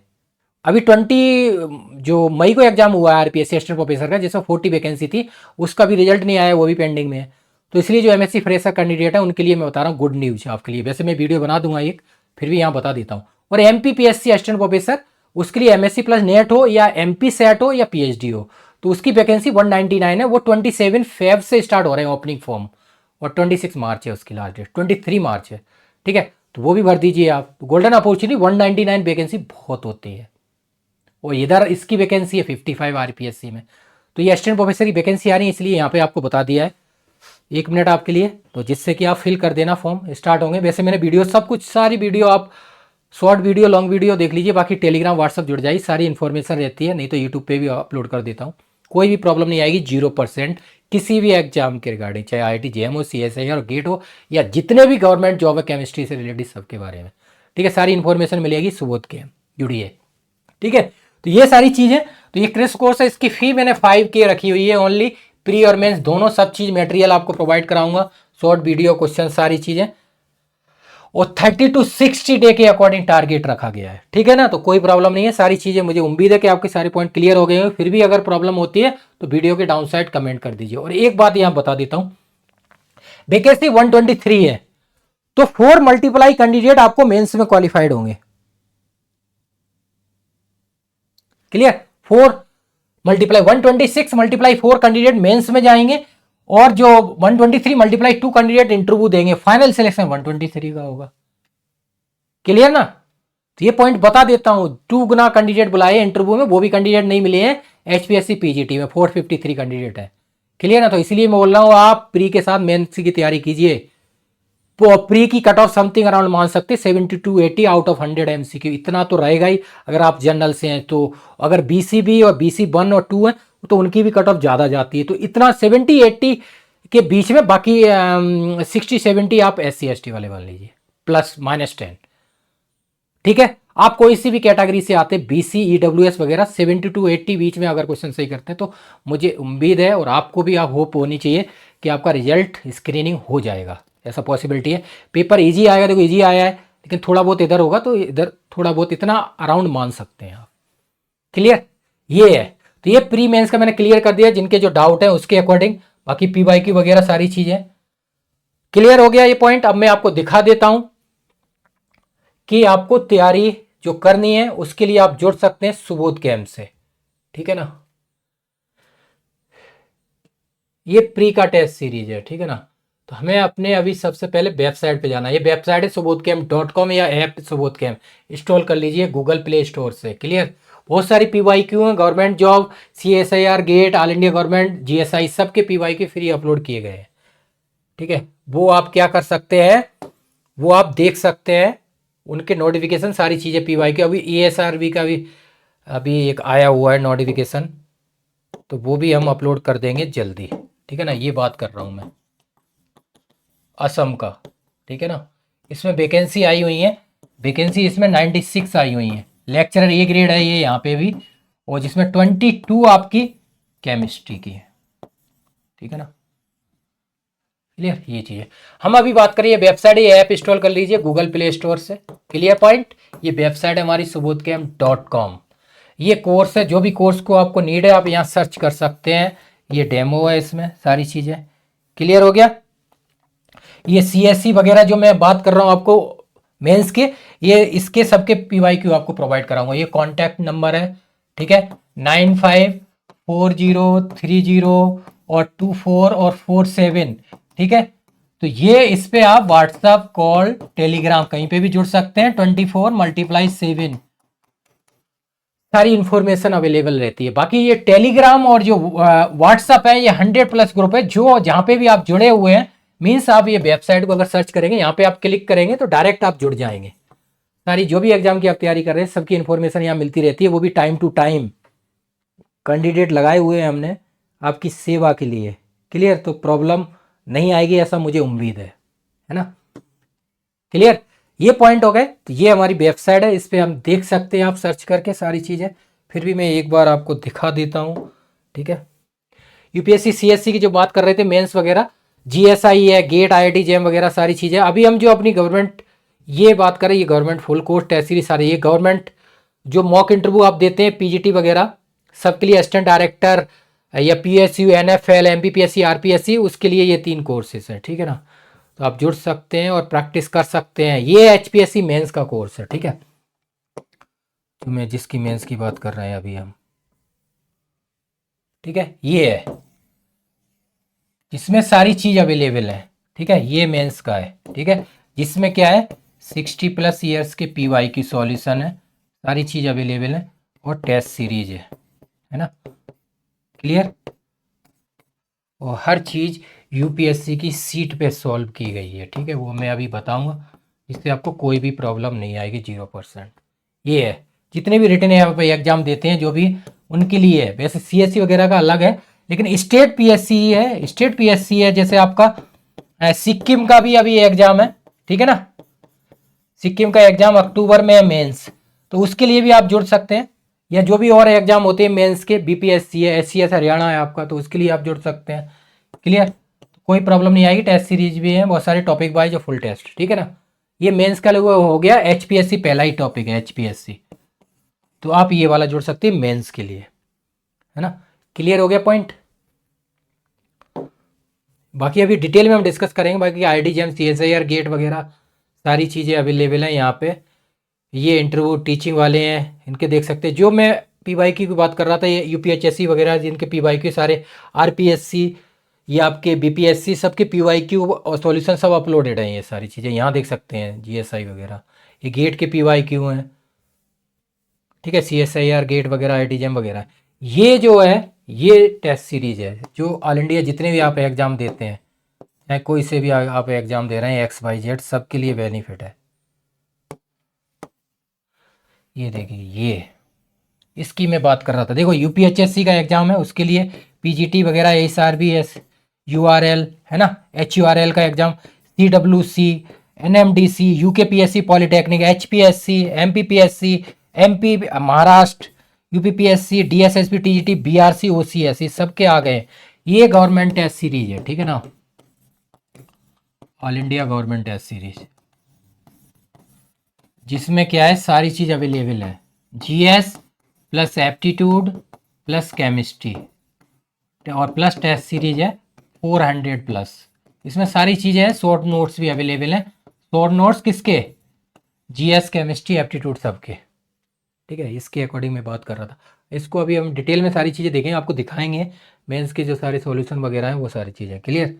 अभी 20 जो मई को एग्जाम हुआ है आरपीएससी असिस्टेंट प्रोफेसर का, जिसमें 40 वैकेंसी थी, उसका भी रिजल्ट नहीं आया, वो भी पेंडिंग में है। तो इसलिए जो एमएससी फ्रेशर कैंडिडेट है उनके लिए मैं बता रहा हूँ गुड न्यूज आपके लिए। वैसे मैं वीडियो बना दूंगा एक, फिर भी यहाँ बता देता हूँ। और MPPSC असिस्टेंट प्रोफेसर, उसके लिए MSc प्लस नेट हो या MP सेट हो या PhD हो, तो उसकी वैकेंसी 199 है। वो 27 फेब से स्टार्ट हो रहे हैं ओपनिंग फॉर्म, और 26 मार्च है उसकी लास्ट डेट, 23 मार्च है, ठीक है। तो वो भी भर दीजिए आप। गोल्डन अपॉर्चुनिटी 199 वैकेंसी बहुत होती है। और इधर इसकी वैकेंसी है 55 RPSC में। तो ये असिस्टेंट प्रोफेसर की वैकेंसी आ रही है, इसलिए यहाँ पे आपको बता दिया है। 1 मिनट आपके लिए, तो जिससे कि आप फिल कर देना, फॉर्म स्टार्ट होंगे। वैसे मैंने वीडियो सब कुछ, सारी वीडियो आप शॉर्ट वीडियो लॉन्ग वीडियो देख लीजिए। बाकी टेलीग्राम व्हाट्सअप जुड़ जाइए, सारी इन्फॉर्मेशन रहती है। नहीं तो यूट्यूब पे भी अपलोड कर देता हूँ। कोई भी प्रॉब्लम नहीं आएगी, 0% किसी भी एग्जाम के रिगार्डिंग, चाहे IIT JEM हो, CSIR और गेट हो, या जितने भी गवर्नमेंट जॉब है केमिस्ट्री से रिलेटेड सबके बारे में, ठीक है। सारी इन्फॉर्मेशन मिलेगी, सुबोध के जुड़िए, ठीक है। तो ये सारी चीज़ें, तो ये क्रिस कोर्स है, इसकी फी मैंने 5K रखी हुई है ओनली। प्री और मेंस दोनों सब चीज़ मटेरियल आपको प्रोवाइड कराऊंगा, शॉर्ट वीडियो, क्वेश्चन, सारी चीज़ें। और 30 to 60 डे के अकॉर्डिंग टारगेट रखा गया है, ठीक है ना। तो कोई प्रॉब्लम नहीं है, सारी चीज़ें, मुझे उम्मीद है कि आपके सारे पॉइंट क्लियर हो गए हैं। फिर भी अगर प्रॉब्लम होती है तो वीडियो के डाउन साइड कमेंट कर दीजिए। और एक बात यहां बता देता हूं, वैकेंसी 123 है, तो 4 मल्टीप्लाई कैंडिडेट आपको मेंस में क्वालिफाइड होंगे। Clear? 4 multiply 126 multiply 4 candidate mains में जाएंगे, और जो 123 मल्टीप्लाई 2 कैंडिडेट इंटरव्यू देंगे। फाइनल सिलेक्शन 123 का होगा। क्लियर ना? तो ये पॉइंट बता देता हूं, 2 गुना कैंडिडेट बुलाए इंटरव्यू में, वो भी कैंडिडेट नहीं मिले हैं। HPSC PGT में 453 कैंडिडेट है। क्लियर ना? तो इसलिए मैं बोल रहा हूं, आप प्री के साथ मेंस की तैयारी कीजिए। प्री की कट ऑफ समथिंग अराउंड मान सकते 70 to 80 आउट ऑफ 100 MCQ, इतना तो रहेगा ही अगर आप जनरल से हैं। तो अगर BCB और BC 1 और 2 है तो उनकी भी कट ऑफ ज़्यादा जाती है। तो इतना 70-80 के बीच में, बाकी 60-70 आप SC ST वाले मान लीजिए, +-10, ठीक है। आप कोई सी भी कैटेगरी से आते, BC EWS वगैरह, 70 to 80 बीच में अगर क्वेश्चन सही करते हैं तो मुझे उम्मीद है, और आपको भी आप होप होनी चाहिए कि आपका रिजल्ट स्क्रीनिंग हो जाएगा। ऐसा पॉसिबिलिटी है। पेपर इजी आएगा, देखो इजी आया है, लेकिन थोड़ा बहुत इधर होगा, तो इधर थोड़ा बहुत इतना अराउंड मान सकते हैं आप। क्लियर? ये है। तो ये प्री मेंस का मैंने क्लियर कर दिया, जिनके जो डाउट है उसके अकॉर्डिंग। बाकी PYQ वगैरह सारी चीजें क्लियर हो गया ये पॉइंट। अब मैं आपको दिखा देता हूं कि आपको तैयारी जो करनी है उसके लिए आप जुड़ सकते हैं सुबोध कैंप से, ठीक है ना। ये प्री का टेस्ट सीरीज है, ठीक है ना। तो हमें अपने अभी सबसे पहले वेबसाइट पे जाना है। ये वेबसाइट है subodhcamp.com, या ऐप सुबोध कैंप इंस्टॉल कर लीजिए गूगल प्ले स्टोर से। क्लियर? बहुत सारी PYQ हैं, government job, CSIR, GATE, all India government, GSI, सबके PYQ फ्री अपलोड किए गए हैं, ठीक है। वो आप क्या कर सकते हैं, वो आप देख सकते हैं, उनके नोटिफिकेशन, सारी चीज़ें PYQ। अभी ESRB का भी अभी एक आया हुआ है नोटिफिकेशन, तो वो भी हम अपलोड कर देंगे जल्दी, ठीक है ना। ये बात कर रहा हूँ मैं असम का, ठीक है ना। इसमें वैकेंसी आई हुई है, वैकेंसी इसमें 96 आई हुई है। लेक्चरर A ग्रेड है ये यहाँ पे भी, और जिसमें 22 आपकी केमिस्ट्री की है, ठीक है ना। क्लियर? ये चीज़ है। हम अभी बात करिए वेबसाइट, ये ऐप इंस्टॉल कर लीजिए गूगल प्ले स्टोर से। Clear point? ये वेबसाइट है हमारी subodhcamp.com। ये कोर्स है, जो भी कोर्स को आपको नीड है आप यहाँ सर्च कर सकते हैं। ये डेमो है, इसमें सारी चीज़ें। क्लियर हो गया? ये CSC वगैरह जो मैं बात कर रहा हूँ आपको मेंस के, ये इसके सबके PYQ आपको प्रोवाइड कराऊंगा। ये कॉन्टैक्ट नंबर है, ठीक है, 954030 और 24 और 47, ठीक है। तो ये इस पे आप व्हाट्सएप, कॉल, टेलीग्राम कहीं पे भी जुड़ सकते हैं। 24 × 7 सारी इंफॉर्मेशन अवेलेबल रहती है। बाकी ये टेलीग्राम और जो व्हाट्सएप है, ये 100+ ग्रुप है, जो जहां पे भी आप जुड़े हुए हैं, मीन्स आप ये वेबसाइट को अगर सर्च करेंगे, यहाँ पे आप क्लिक करेंगे तो डायरेक्ट आप जुड़ जाएंगे। सारी जो भी एग्जाम की आप तैयारी कर रहे हैं सबकी इंफॉर्मेशन यहाँ मिलती रहती है, वो भी टाइम टू टाइम। कैंडिडेट लगाए हुए हैं हमने आपकी सेवा के लिए। क्लियर? तो प्रॉब्लम नहीं आएगी, ऐसा मुझे उम्मीद है ना। क्लियर? ये पॉइंट हो गए। तो ये हमारी वेबसाइट है, इस पर हम देख सकते हैं आप सर्च करके सारी चीज़ें। फिर भी मैं एक बार आपको दिखा देता हूँ, ठीक है। UPSC CSC की जो बात कर रहे थे, मेंस वगैरह, GSI है, गेट, IIT JEM वगैरह सारी चीज़ें। अभी हम जो अपनी गवर्नमेंट ये बात करें, ये government full course test series सारी, ये गवर्नमेंट जो मॉक इंटरव्यू आप देते हैं PGT वगैरह सबके लिए, असिस्टेंट डायरेक्टर या PSU, NFL, MPPSC, RPSC, उसके लिए ये 3 कोर्सेज हैं, ठीक है ना। तो आप जुड़ सकते हैं और प्रैक्टिस कर सकते हैं। ये एचपीएससी मेंस का कोर्स है, ठीक है, तो मैं जिसकी मेंस की बात कर रहे हैं अभी हम, ठीक है, ये है, इसमें सारी चीज़ अवेलेबल है, ठीक है, ये मेंस का है, ठीक है, जिसमें क्या है 60+ ईयर्स के पीवाई की सॉल्यूशन है, सारी चीज़ अवेलेबल है और टेस्ट सीरीज है ना, क्लियर। और हर चीज़ यूपीएससी की सीट पे सॉल्व की गई है, ठीक है, वो मैं अभी बताऊंगा, इससे आपको कोई भी प्रॉब्लम नहीं आएगी, 0%। ये है, जितने भी रिटन यहाँ पे एग्जाम देते हैं जो भी, उनके लिए है। वैसे सीएससी वगैरह का अलग है, लेकिन स्टेट पीएससी है, स्टेट पीएससी है, जैसे आपका सिक्किम का भी अभी एग्जाम है, ठीक है ना, सिक्किम का एग्जाम अक्टूबर में है मेंस, तो उसके लिए भी आप जुड़ सकते हैं, या जो भी और एग्जाम होते हैं मेंस के, बीपीएससी है, एससीएस हरियाणा है आपका, तो उसके लिए आप जुड़ सकते हैं, क्लियर, कोई प्रॉब्लम नहीं आएगी। टेस्ट सीरीज भी है बहुत सारे टॉपिक वाइज और फुल टेस्ट, ठीक है ना। ये मेंस का लोग हो गया एचपीएससी, पहला ही टॉपिक है एचपीएससी, तो आप ये वाला जुड़ सकते हैं मेंस के लिए, है ना, क्लियर हो गया पॉइंट। बाकी अभी डिटेल में हम डिस्कस करेंगे, बाकी आईडी जेम, सीएसआईआर गेट वगैरह सारी चीज़ें अवेलेबल हैं यहाँ पे। ये इंटरव्यू टीचिंग वाले हैं, इनके देख सकते हैं, जो मैं पीवाईक्यू की बात कर रहा था, ये यूपीएचएससी वगैरह जिनके पीवाईक्यू सारे, आरपीएससी, ये आपके बीपीएससी, सबके पीवाईक्यू और सॉल्यूशन सब अपलोडेड हैं, ये सारी चीज़ें यहाँ देख सकते हैं, जीएसआई वगैरह, ये गेट के पीवाईक्यू हैं, ठीक है, सीएसआईआर गेट वगैरह, आईटीजेम वगैरह। ये जो है ये टेस्ट सीरीज है, जो ऑल इंडिया जितने भी आप एग्जाम देते हैं, चाहे कोई से भी आप एग्जाम दे रहे हैं, XYZ सबके लिए बेनिफिट है। ये देखिए, ये इसकी मैं बात कर रहा था, देखो यूपीएचएससी का एग्जाम है, उसके लिए पीजीटी वगैरह, एसआरबीएस, यूआरएल है ना, HURL का exam, CWC, NMDC, UKPSC polytechnic, HPSC, MPPSC, MP Maharashtra, UPPSC, DSSP, TGT, BRC, OCS, ये सबके आ गए। ये गवर्नमेंट टेस्ट सीरीज है, ठीक है ना, all India government test series, जिसमें क्या है सारी चीज़ अवेलेबल है, GS plus aptitude plus chemistry और प्लस टेस्ट सीरीज है 400+, इसमें सारी चीज़ें हैं, शॉर्ट नोट्स भी अवेलेबल हैं, शॉर्ट नोट्स किसके, जीएस, केमिस्ट्री, एप्टीट्यूड सबके, ठीक है, इसके अकॉर्डिंग मैं बात कर रहा था। इसको अभी हम डिटेल में सारी चीज़ें देखेंगे, आपको दिखाएंगे मेंस के जो सारे सॉल्यूशन वगैरह हैं वो सारी चीज़ें, क्लियर।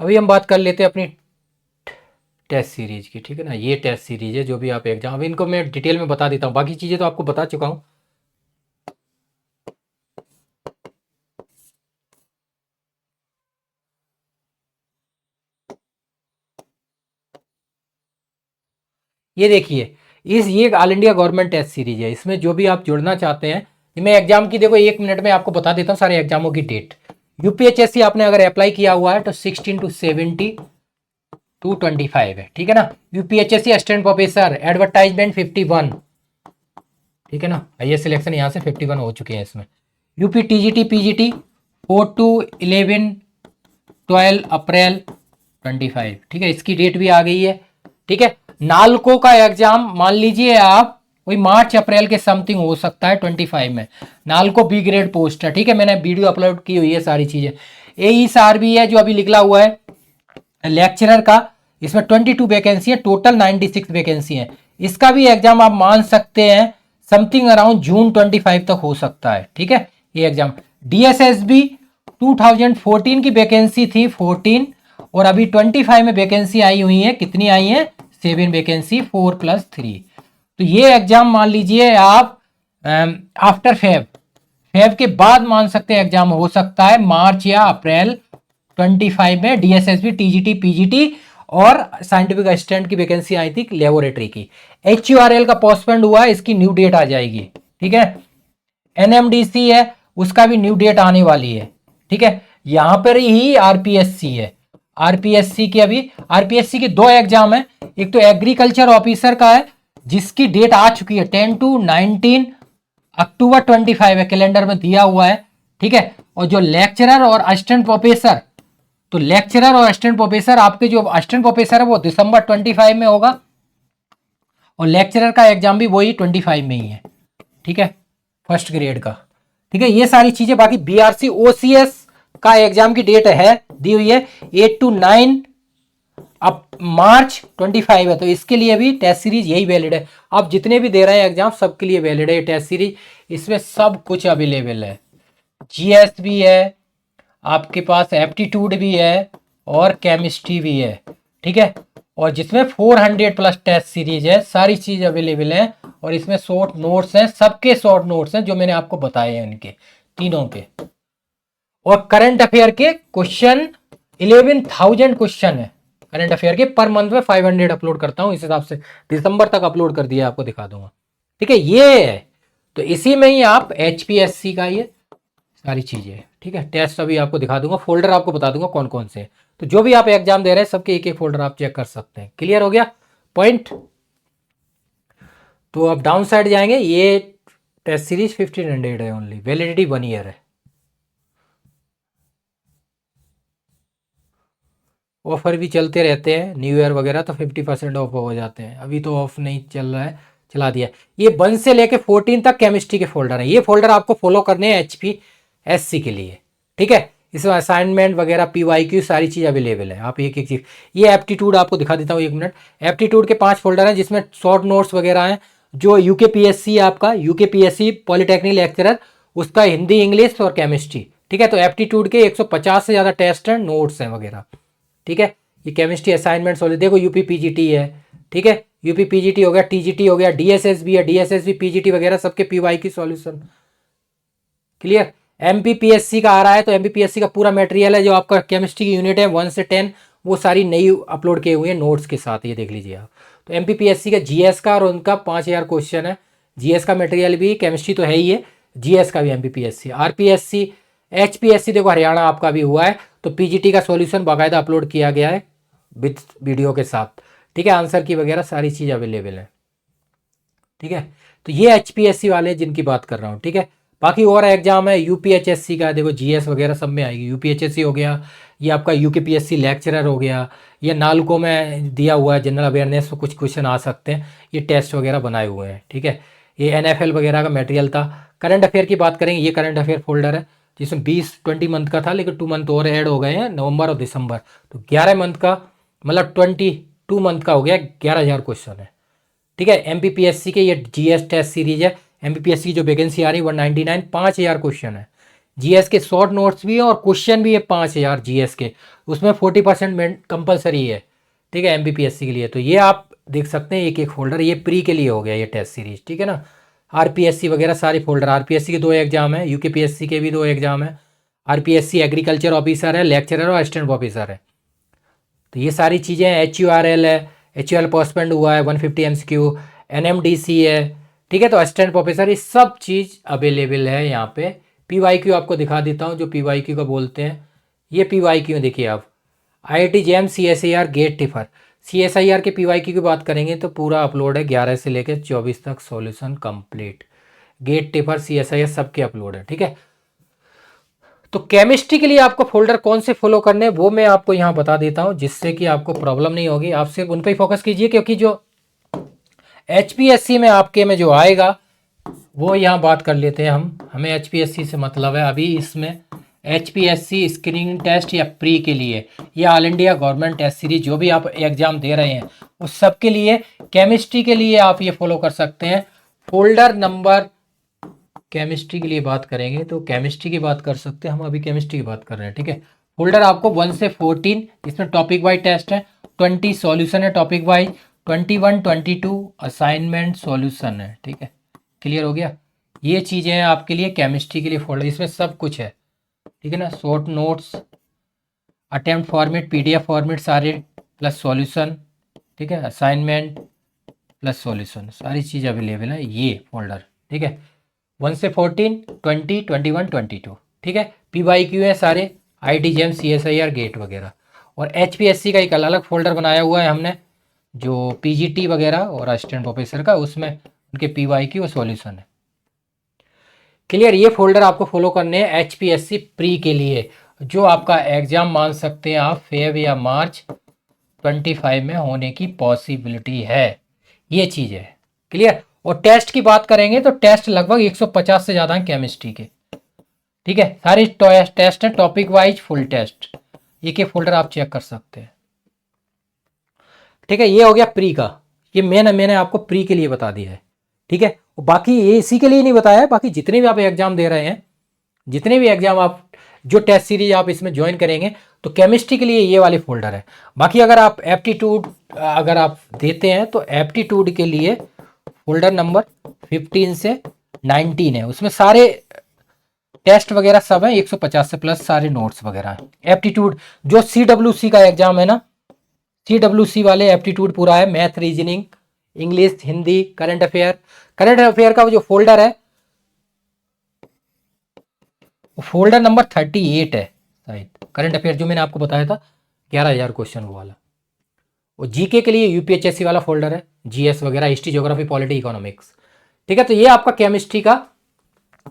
अभी हम बात कर लेते हैं अपनी टेस्ट सीरीज की, ठीक है ना, ये टेस्ट सीरीज है जो भी आप एग्जाम, अभी इनको मैं डिटेल में बता देता हूँ, बाकी चीज़ें तो आपको बता चुका हूँ। ये देखिए, ये all India government test series है, इसमें जो भी आप जुड़ना चाहते हैं, मैं एग्जाम की देखो 1 मिनट में आपको बता देता हूँ सारे एग्जामों की डेट। यूपीएचएससी आपने अगर अप्लाई किया हुआ है तो 16 to 70 to 25 है, ठीक है ना। यूपीएचएससी असिस्टेंट प्रोफेसर एडवर्टाइजमेंट 51, ठीक है ना, ये सिलेक्शन यहाँ से 51 हो चुके हैं इसमें। यूपी टीजीटी पीजीटी 4 to 11 12 अप्रैल 25, ठीक है, इसकी डेट भी आ गई है, ठीक है। नालको का एग्जाम मान लीजिए आप वही मार्च अप्रैल के समथिंग हो सकता है 25 में, नालको बी ग्रेड पोस्ट है, ठीक है, मैंने वीडियो अपलोड की हुई है सारी चीजें। AESR भी है जो अभी निकला हुआ है लेक्चरर का, इसमें 22 वैकेंसी है, टोटल 96 वैकेंसी है, इसका भी एग्जाम आप मान सकते हैं समथिंग अराउंड जून 25 तक हो सकता है, ठीक है, ये एग्जाम। DSSB 2014 की वैकेंसी थी 14, और अभी 25 में वैकेंसी आई हुई है, कितनी आई है 7 वैकेंसी, 4+3, तो ये एग्जाम मान लीजिए आप आफ्टर फेब के बाद मान सकते हैं एग्जाम हो सकता है मार्च या अप्रैल 25 में। DSSB TGT PGT और साइंटिफिक असिस्टेंट की वैकेंसी आई थी लेबोरेटरी की। HURL का पोस्टपोन्ड हुआ है, इसकी न्यू डेट आ जाएगी, ठीक है। NMDC है, उसका भी न्यू डेट आने वाली है, ठीक है। यहां पर ही RPSC है, RPSC की अभी RPSC के 2 एग्जाम है, एक तो एग्रीकल्चर ऑफिसर का है जिसकी डेट आ चुकी है 10 to 19 अक्टूबर 25 है, कैलेंडर में दिया हुआ है, ठीक है। और जो लेक्चरर और असिस्टेंट प्रोफेसर, तो लेक्चरर और असिस्टेंट प्रोफेसर, आपके जो असिस्टेंट प्रोफेसर है वो दिसंबर 25 में होगा, और लेक्चरर का एग्जाम भी वही 25 में ही है, ठीक है, फर्स्ट ग्रेड का, ठीक है। ये सारी चीजें, बाकी BRC OCS का एग्जाम की डेट है दी हुई है 8 to 9 अब मार्च 25 है, तो इसके लिए भी टेस्ट सीरीज यही वैलिड है। आप जितने भी दे रहे हैं एग्जाम सबके लिए वैलिड है ये टेस्ट सीरीज। इसमें सब कुछ अवेलेबल है, जीएस भी है, आपके पास एप्टीट्यूड भी है और केमिस्ट्री भी है, ठीक है। और जिसमें 400 प्लस टेस्ट सीरीज है, सारी चीज अवेलेबल है। और इसमें शॉर्ट नोट्स हैं, सबके शॉर्ट नोट्स हैं जो मैंने आपको बताए हैं इनके तीनों के। और करंट अफेयर के क्वेश्चन 11,000 क्वेश्चन है करंट अफेयर के, पर मंथ में 500 अपलोड करता हूं, इस हिसाब से दिसंबर तक अपलोड कर दिया, आपको दिखा दूंगा, ठीक है। ये है तो इसी में ही आप एचपीएससी का ये सारी चीजें, ठीक है। टेस्ट अभी आपको दिखा दूंगा, फोल्डर आपको बता दूंगा कौन कौन से हैं। तो जो भी आप एग्जाम दे रहे हैं सबके एक एक फोल्डर आप चेक कर सकते हैं। क्लियर हो गया पॉइंट। तो अब डाउन साइड जाएंगे, ये टेस्ट सीरीज 1500 है ओनली, वैलिडिटी 1 ईयर है। ऑफर भी चलते रहते हैं, न्यू ईयर वगैरह तो 50% ऑफ हो जाते हैं। अभी तो ऑफ नहीं चल रहा है, चला दिया। ये 1 से लेके 14 तक केमिस्ट्री के फोल्डर हैं, ये फोल्डर आपको फॉलो करने हैं एचपीएससी के लिए, ठीक है। इसमें असाइनमेंट वगैरह पीवाईक्यू सारी चीज़ अवेलेबल है, आप एक एक चीज़। ये एप्टीट्यूड आपको दिखा देता हूँ, 1 मिनट। एप्टीट्यूड के 5 फोल्डर हैं जिसमें शॉर्ट नोट्स वगैरह हैं, जो यूकेपीएससी आपका यूकेपीएससी पॉलिटेक्निक लेक्चरर, उसका हिंदी इंग्लिश और केमिस्ट्री, ठीक है। तो एप्टीट्यूड के 150 से ज़्यादा टेस्ट हैं, नोट्स हैं वगैरह, ठीक है। ये केमिस्ट्री असाइनमेंट्स वाले देखो, यूपी पीजीटी है, ठीक है। यूपी पीजीटी हो गया, टीजीटी हो गया, डीएसएस भी है, डीएसएस भी पीजीटी वगैरह सबके पीवाई की सॉल्यूशन। क्लियर। एमपीपीएससी का आ रहा है, तो एमपीपीएससी का पूरा मटेरियल है, जो आपका केमिस्ट्री की यूनिट है 1 से 10, वो सारी नई अपलोड किए हुए हैं नोट्स के साथ, ये देख लीजिए आप। तो एमपीपीएससी का जीएस का और उनका 5000 क्वेश्चन है, जीएस का मटेरियल भी, केमिस्ट्री तो है ही है, जीएस का भी एमपीपीएससी। आरपीएससी एचपीएससी देखो हरियाणा आपका भी हुआ है, तो पीजीटी का सॉल्यूशन बाकायदा अपलोड किया गया है विद वीडियो के साथ, ठीक है। आंसर की वगैरह सारी चीज़ अवेलेबल है, ठीक है। तो ये एचपीएससी वाले जिनकी बात कर रहा हूँ, ठीक है। बाकी और एग्जाम है यूपीएचएससी का, देखो जीएस वगैरह सब में आएगी। यूपीएचएससी हो गया, ये आपका यूकेपीएससी लेक्चरर हो गया, ये नालको में दिया हुआ है जनरल अवेयरनेस, में कुछ क्वेश्चन आ सकते हैं, ये टेस्ट वगैरह बनाए हुए हैं, ठीक है। ये एनएफएल वगैरह का मटेरियल था। करंट अफेयर की बात करेंगे, ये करंट अफेयर फोल्डर है जिसमें 20 मंथ का था, लेकिन 2 मंथ और ऐड हो गए हैं, नवंबर और दिसंबर, तो 11 मंथ का, मतलब 22 मंथ का हो गया, 11,000 क्वेश्चन है, ठीक है। एमपीपीएससी के ये जीएस टेस्ट सीरीज है, एमपीपीएससी की जो वैकेंसी आ रही है 199, 5,000 क्वेश्चन है। जीएस के शॉर्ट नोट्स भी है और क्वेश्चन भी है 5,000 जीएस के, उसमें 40% कंपलसरी है, ठीक है, एमपीपीएससी के लिए। तो ये आप देख सकते हैं एक एक फोल्डर, ये प्री के लिए हो गया ये टेस्ट सीरीज, ठीक है ना। आरपीएससी वगैरह सारे फोल्डर, आरपीएससी के 2 एग्जाम है, यूकेपीएससी के भी 2 एग्जाम है। आरपीएससी एग्रीकल्चर ऑफिसर है, लेक्चरर और असिस्टेंट ऑफिसर है। तो ये सारी चीज़ें, एचयूआरएल है, एचयूआरएल पोस्टपोन्ड हुआ है 150 एमसीक्यू, एनएमडीसी है, ठीक है। तो असिस्टेंट प्रोफेसर, ये सब चीज़ अवेलेबल है यहाँ पे। पीवाईक्यू आपको दिखा देता हूँ, जो पीवाईक्यू का बोलते हैं, ये पीवाईक्यू देखिए आप, IIT JAM, CSIR, GATE TIFR. CSIR के पीवाईक्यू की बात करेंगे तो पूरा अपलोड है, 11 से लेकर 24 तक solution complete. GATE TIFR, CSIR सबके अपलोड है, ठीक है। तो केमिस्ट्री के लिए आपको फोल्डर कौन से फॉलो करने हैं वो मैं आपको यहाँ बता देता हूँ, जिससे कि आपको प्रॉब्लम नहीं होगी। आप सिर्फ उन पर ही फोकस कीजिए, क्योंकि जो एचपीएससी में आपके में जो आएगा वो यहाँ बात कर लेते हैं हम, हमें एचपीएससी से मतलब है अभी। इसमें एचपीएससी स्क्रीनिंग टेस्ट या प्री के लिए, या all India government test series, जो भी आप एग्जाम दे रहे हैं उस सब के लिए, केमिस्ट्री के लिए आप ये फॉलो कर सकते हैं। फोल्डर नंबर, केमिस्ट्री के लिए बात करेंगे तो केमिस्ट्री की बात कर सकते हैं हम, अभी केमिस्ट्री की बात कर रहे हैं, ठीक है। फोल्डर आपको 1 से 14, इसमें टॉपिक वाइज टेस्ट है, 20 सॉल्यूशन है टॉपिक वाइज, 21 22 असाइनमेंट सॉल्यूशन है, ठीक है। क्लियर हो गया। ये चीज़ें हैं आपके लिए केमिस्ट्री के लिए फोल्डर, इसमें सब कुछ है, ठीक है ना। Short notes, attempt format, PDF format सारे, प्लस सॉल्यूशन, ठीक है, असाइनमेंट प्लस सॉल्यूशन, सारी चीज़ अवेलेबल है ये फोल्डर, ठीक है। 1 से 14, 20, 21, 22, ठीक है। पीवाईक्यू है सारे, आईआईटी जेम, सीएसआईआर, गेट वगैरह। और एचपीएससी का एक अलग फोल्डर बनाया हुआ है हमने, जो पीजीटी वगैरह और असिस्टेंट प्रोफेसर का, उसमें उनके पीवाईक्यू और सॉल्यूशन है। क्लियर। ये फोल्डर आपको फॉलो करने हैं एचपीएससी प्री के लिए, जो आपका एग्जाम मान सकते हैं आप फेब या मार्च 25 में होने की पॉसिबिलिटी है, ये चीज़ है। क्लियर। और टेस्ट की बात करेंगे तो टेस्ट लगभग 150 से ज़्यादा हैं केमिस्ट्री के, ठीक है, सारे टेस्ट है टॉपिक वाइज फुल टेस्ट, एक एक फोल्डर आप चेक कर सकते हैं। ठीक है, ये हो गया प्री का, ये मैंने आपको प्री के लिए बता दिया है। ठीक है, बाकी ये इसी के लिए नहीं बताया है, बाकी जितने भी आप एग्जाम दे रहे हैं, जितने भी एग्जाम आप जो टेस्ट सीरीज आप इसमें ज्वाइन करेंगे तो केमिस्ट्री के लिए ये वाले फोल्डर है। बाकी अगर आप एप्टीट्यूड अगर आप देते हैं तो एप्टीट्यूड के लिए फोल्डर नंबर 15 से 19 है, उसमें सारे टेस्ट वगैरह सब है, 150 से प्लस सारे नोट्स वगैरह हैं। एप्टीट्यूड जो CWC का एग्जाम है ना, CWC वाले एप्टीट्यूड पूरा है, math, reasoning, English, Hindi, current affair. Current affair का वो जो फोल्डर है फोल्डर नंबर 38 है शायद, करंट अफेयर जो मैंने आपको बताया था 11,000 क्वेश्चन वो वाला। और जीके के लिए यूपीएचएससी वाला फोल्डर है, जीएस वगैरह, हिस्ट्री, ज्योग्राफी, पॉलिटी, इकोनॉमिक्स। ठीक है, तो ये आपका केमिस्ट्री का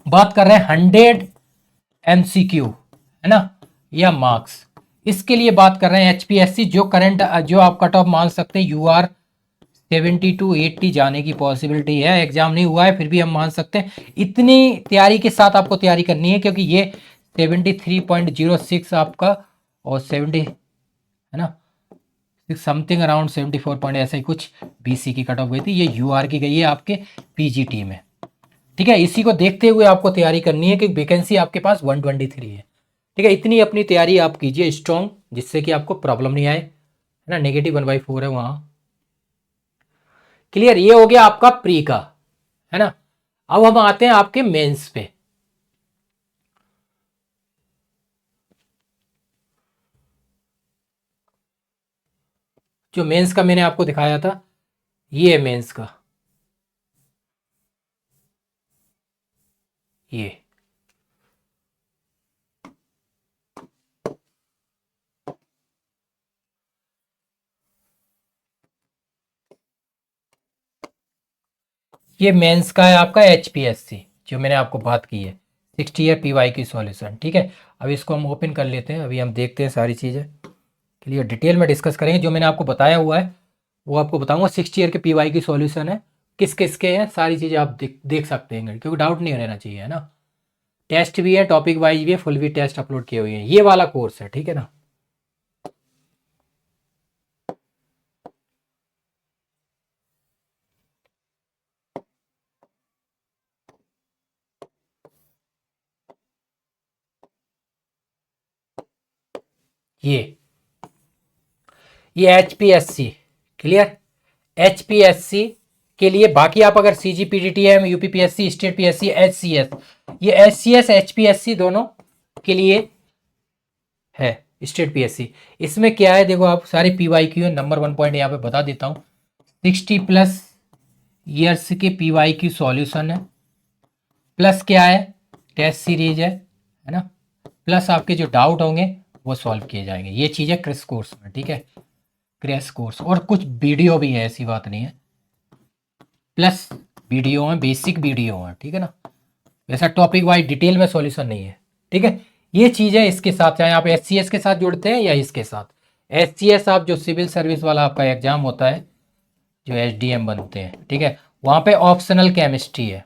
बात कर रहे हैं 100 MCQ है ना, या मार्क्स। इसके लिए बात कर रहे हैं एचपीएससी, जो करंट जो आप कट ऑफ मान सकते हैं UR 70 to 80 जाने की पॉसिबिलिटी है। एग्जाम नहीं हुआ है फिर भी हम मान सकते हैं, इतनी तैयारी के साथ आपको तैयारी करनी है, क्योंकि ये 73.06 आपका और 70 है ना, समथिंग अराउंड 74 पॉइंट ऐसा ही कुछ BC की कट ऑफ गई थी, ये UR की गई है आपके PGT में। ठीक है, इसी को देखते हुए आपको तैयारी करनी है कि वैकेंसी आपके पास 123 है। ठीक है, इतनी अपनी तैयारी आप कीजिए स्ट्रॉन्ग, जिससे कि आपको प्रॉब्लम नहीं आए, है ना। -1/4 है वहाँ। क्लियर, ये हो गया आपका प्री का, है ना। अब हम आते हैं आपके मेंस पे। जो मेंस का मैंने आपको दिखाया था, ये है मेंस का, ये मेंस का है आपका HPSC, जो मैंने आपको बात की है 60 ईयर PY की सॉल्यूशन। ठीक है, अब इसको हम ओपन कर लेते हैं, अभी हम देखते हैं सारी चीज़ें क्लियर डिटेल में डिस्कस करेंगे। जो मैंने आपको बताया हुआ है वो आपको बताऊंगा। 60 ईयर के PY की सॉल्यूशन है, किस किस के हैं सारी चीज़ें आप देख सकते हैं, क्योंकि डाउट नहीं रहना चाहिए, है ना। टेस्ट भी है, टॉपिक वाइज भी है, फुल भी टेस्ट अपलोड किए हुए हैं, ये वाला कोर्स है। ठीक है ना, ये HPSC क्लियर, HPSC के लिए। बाकी आप अगर CGPDTM, UPPSC, state PSC, HCS, ये HCS HPSC दोनों के लिए है। स्टेट PSC इसमें क्या है, देखो आप सारे PYQ है। नंबर 1 पॉइंट यहाँ पे बता देता हूँ, 60+ ईयर्स के PYQ सॉल्यूशन है, प्लस क्या है टेस्ट सीरीज है ना, प्लस आपके जो डाउट होंगे वो सॉल्व किए जाएंगे। ये चीज़ है क्रैश कोर्स में। ठीक है, क्रैश कोर्स, और कुछ वीडियो भी है, ऐसी बात नहीं है, प्लस वीडियो है, बेसिक वीडियो है। ठीक है ना, वैसा टॉपिक वाइज डिटेल में सॉल्यूशन नहीं है। ठीक है, ये चीज़ है इसके साथ, चाहे आप HCS के साथ जुड़ते हैं या इसके साथ। HCS आप जो सिविल सर्विस वाला आपका एग्जाम होता है, जो SDM बनते हैं, ठीक है, वहाँ पे ऑप्शनल केमिस्ट्री है,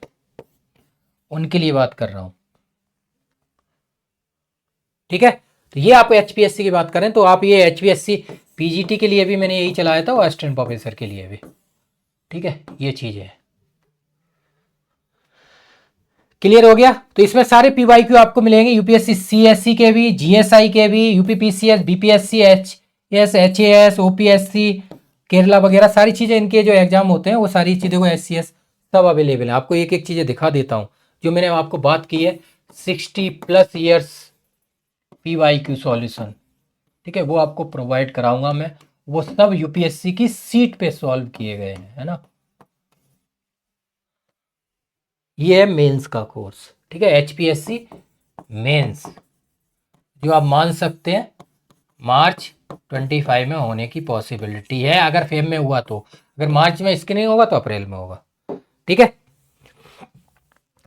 उनके लिए बात कर रहा हूँ। ठीक है, तो ये आप HPSC की बात करें तो आप ये HPSC PGT के लिए भी मैंने यही चलाया था, और असिस्टेंट प्रोफेसर के लिए भी। ठीक है, ये चीज़ है। क्लियर हो गया, तो इसमें सारे PYQ आपको मिलेंगे, UPSC CSC के भी, GSI के भी, UPPCS, BPSC, HS, HAS, OPSC, Kerala वगैरह सारी चीज़ें, इनके जो एग्जाम होते हैं वो सारी चीज़ें को SCS सब अवेलेबल है। आपको एक एक चीज़ें दिखा देता हूँ, जो मैंने आपको बात की है 60+ ईयर्स PYQ सॉल्यूशन। ठीक है, वो आपको प्रोवाइड कराऊंगा मैं, वो सब UPSC की सीट पे सॉल्व किए गए हैं, है ना। ये है मेंस का कोर्स। ठीक है, HPSC मेंस, जो आप मान सकते हैं मार्च 25 में होने की पॉसिबिलिटी है, अगर फेब में हुआ तो। अगर मार्च में इसके नहीं होगा तो अप्रैल में होगा। ठीक है,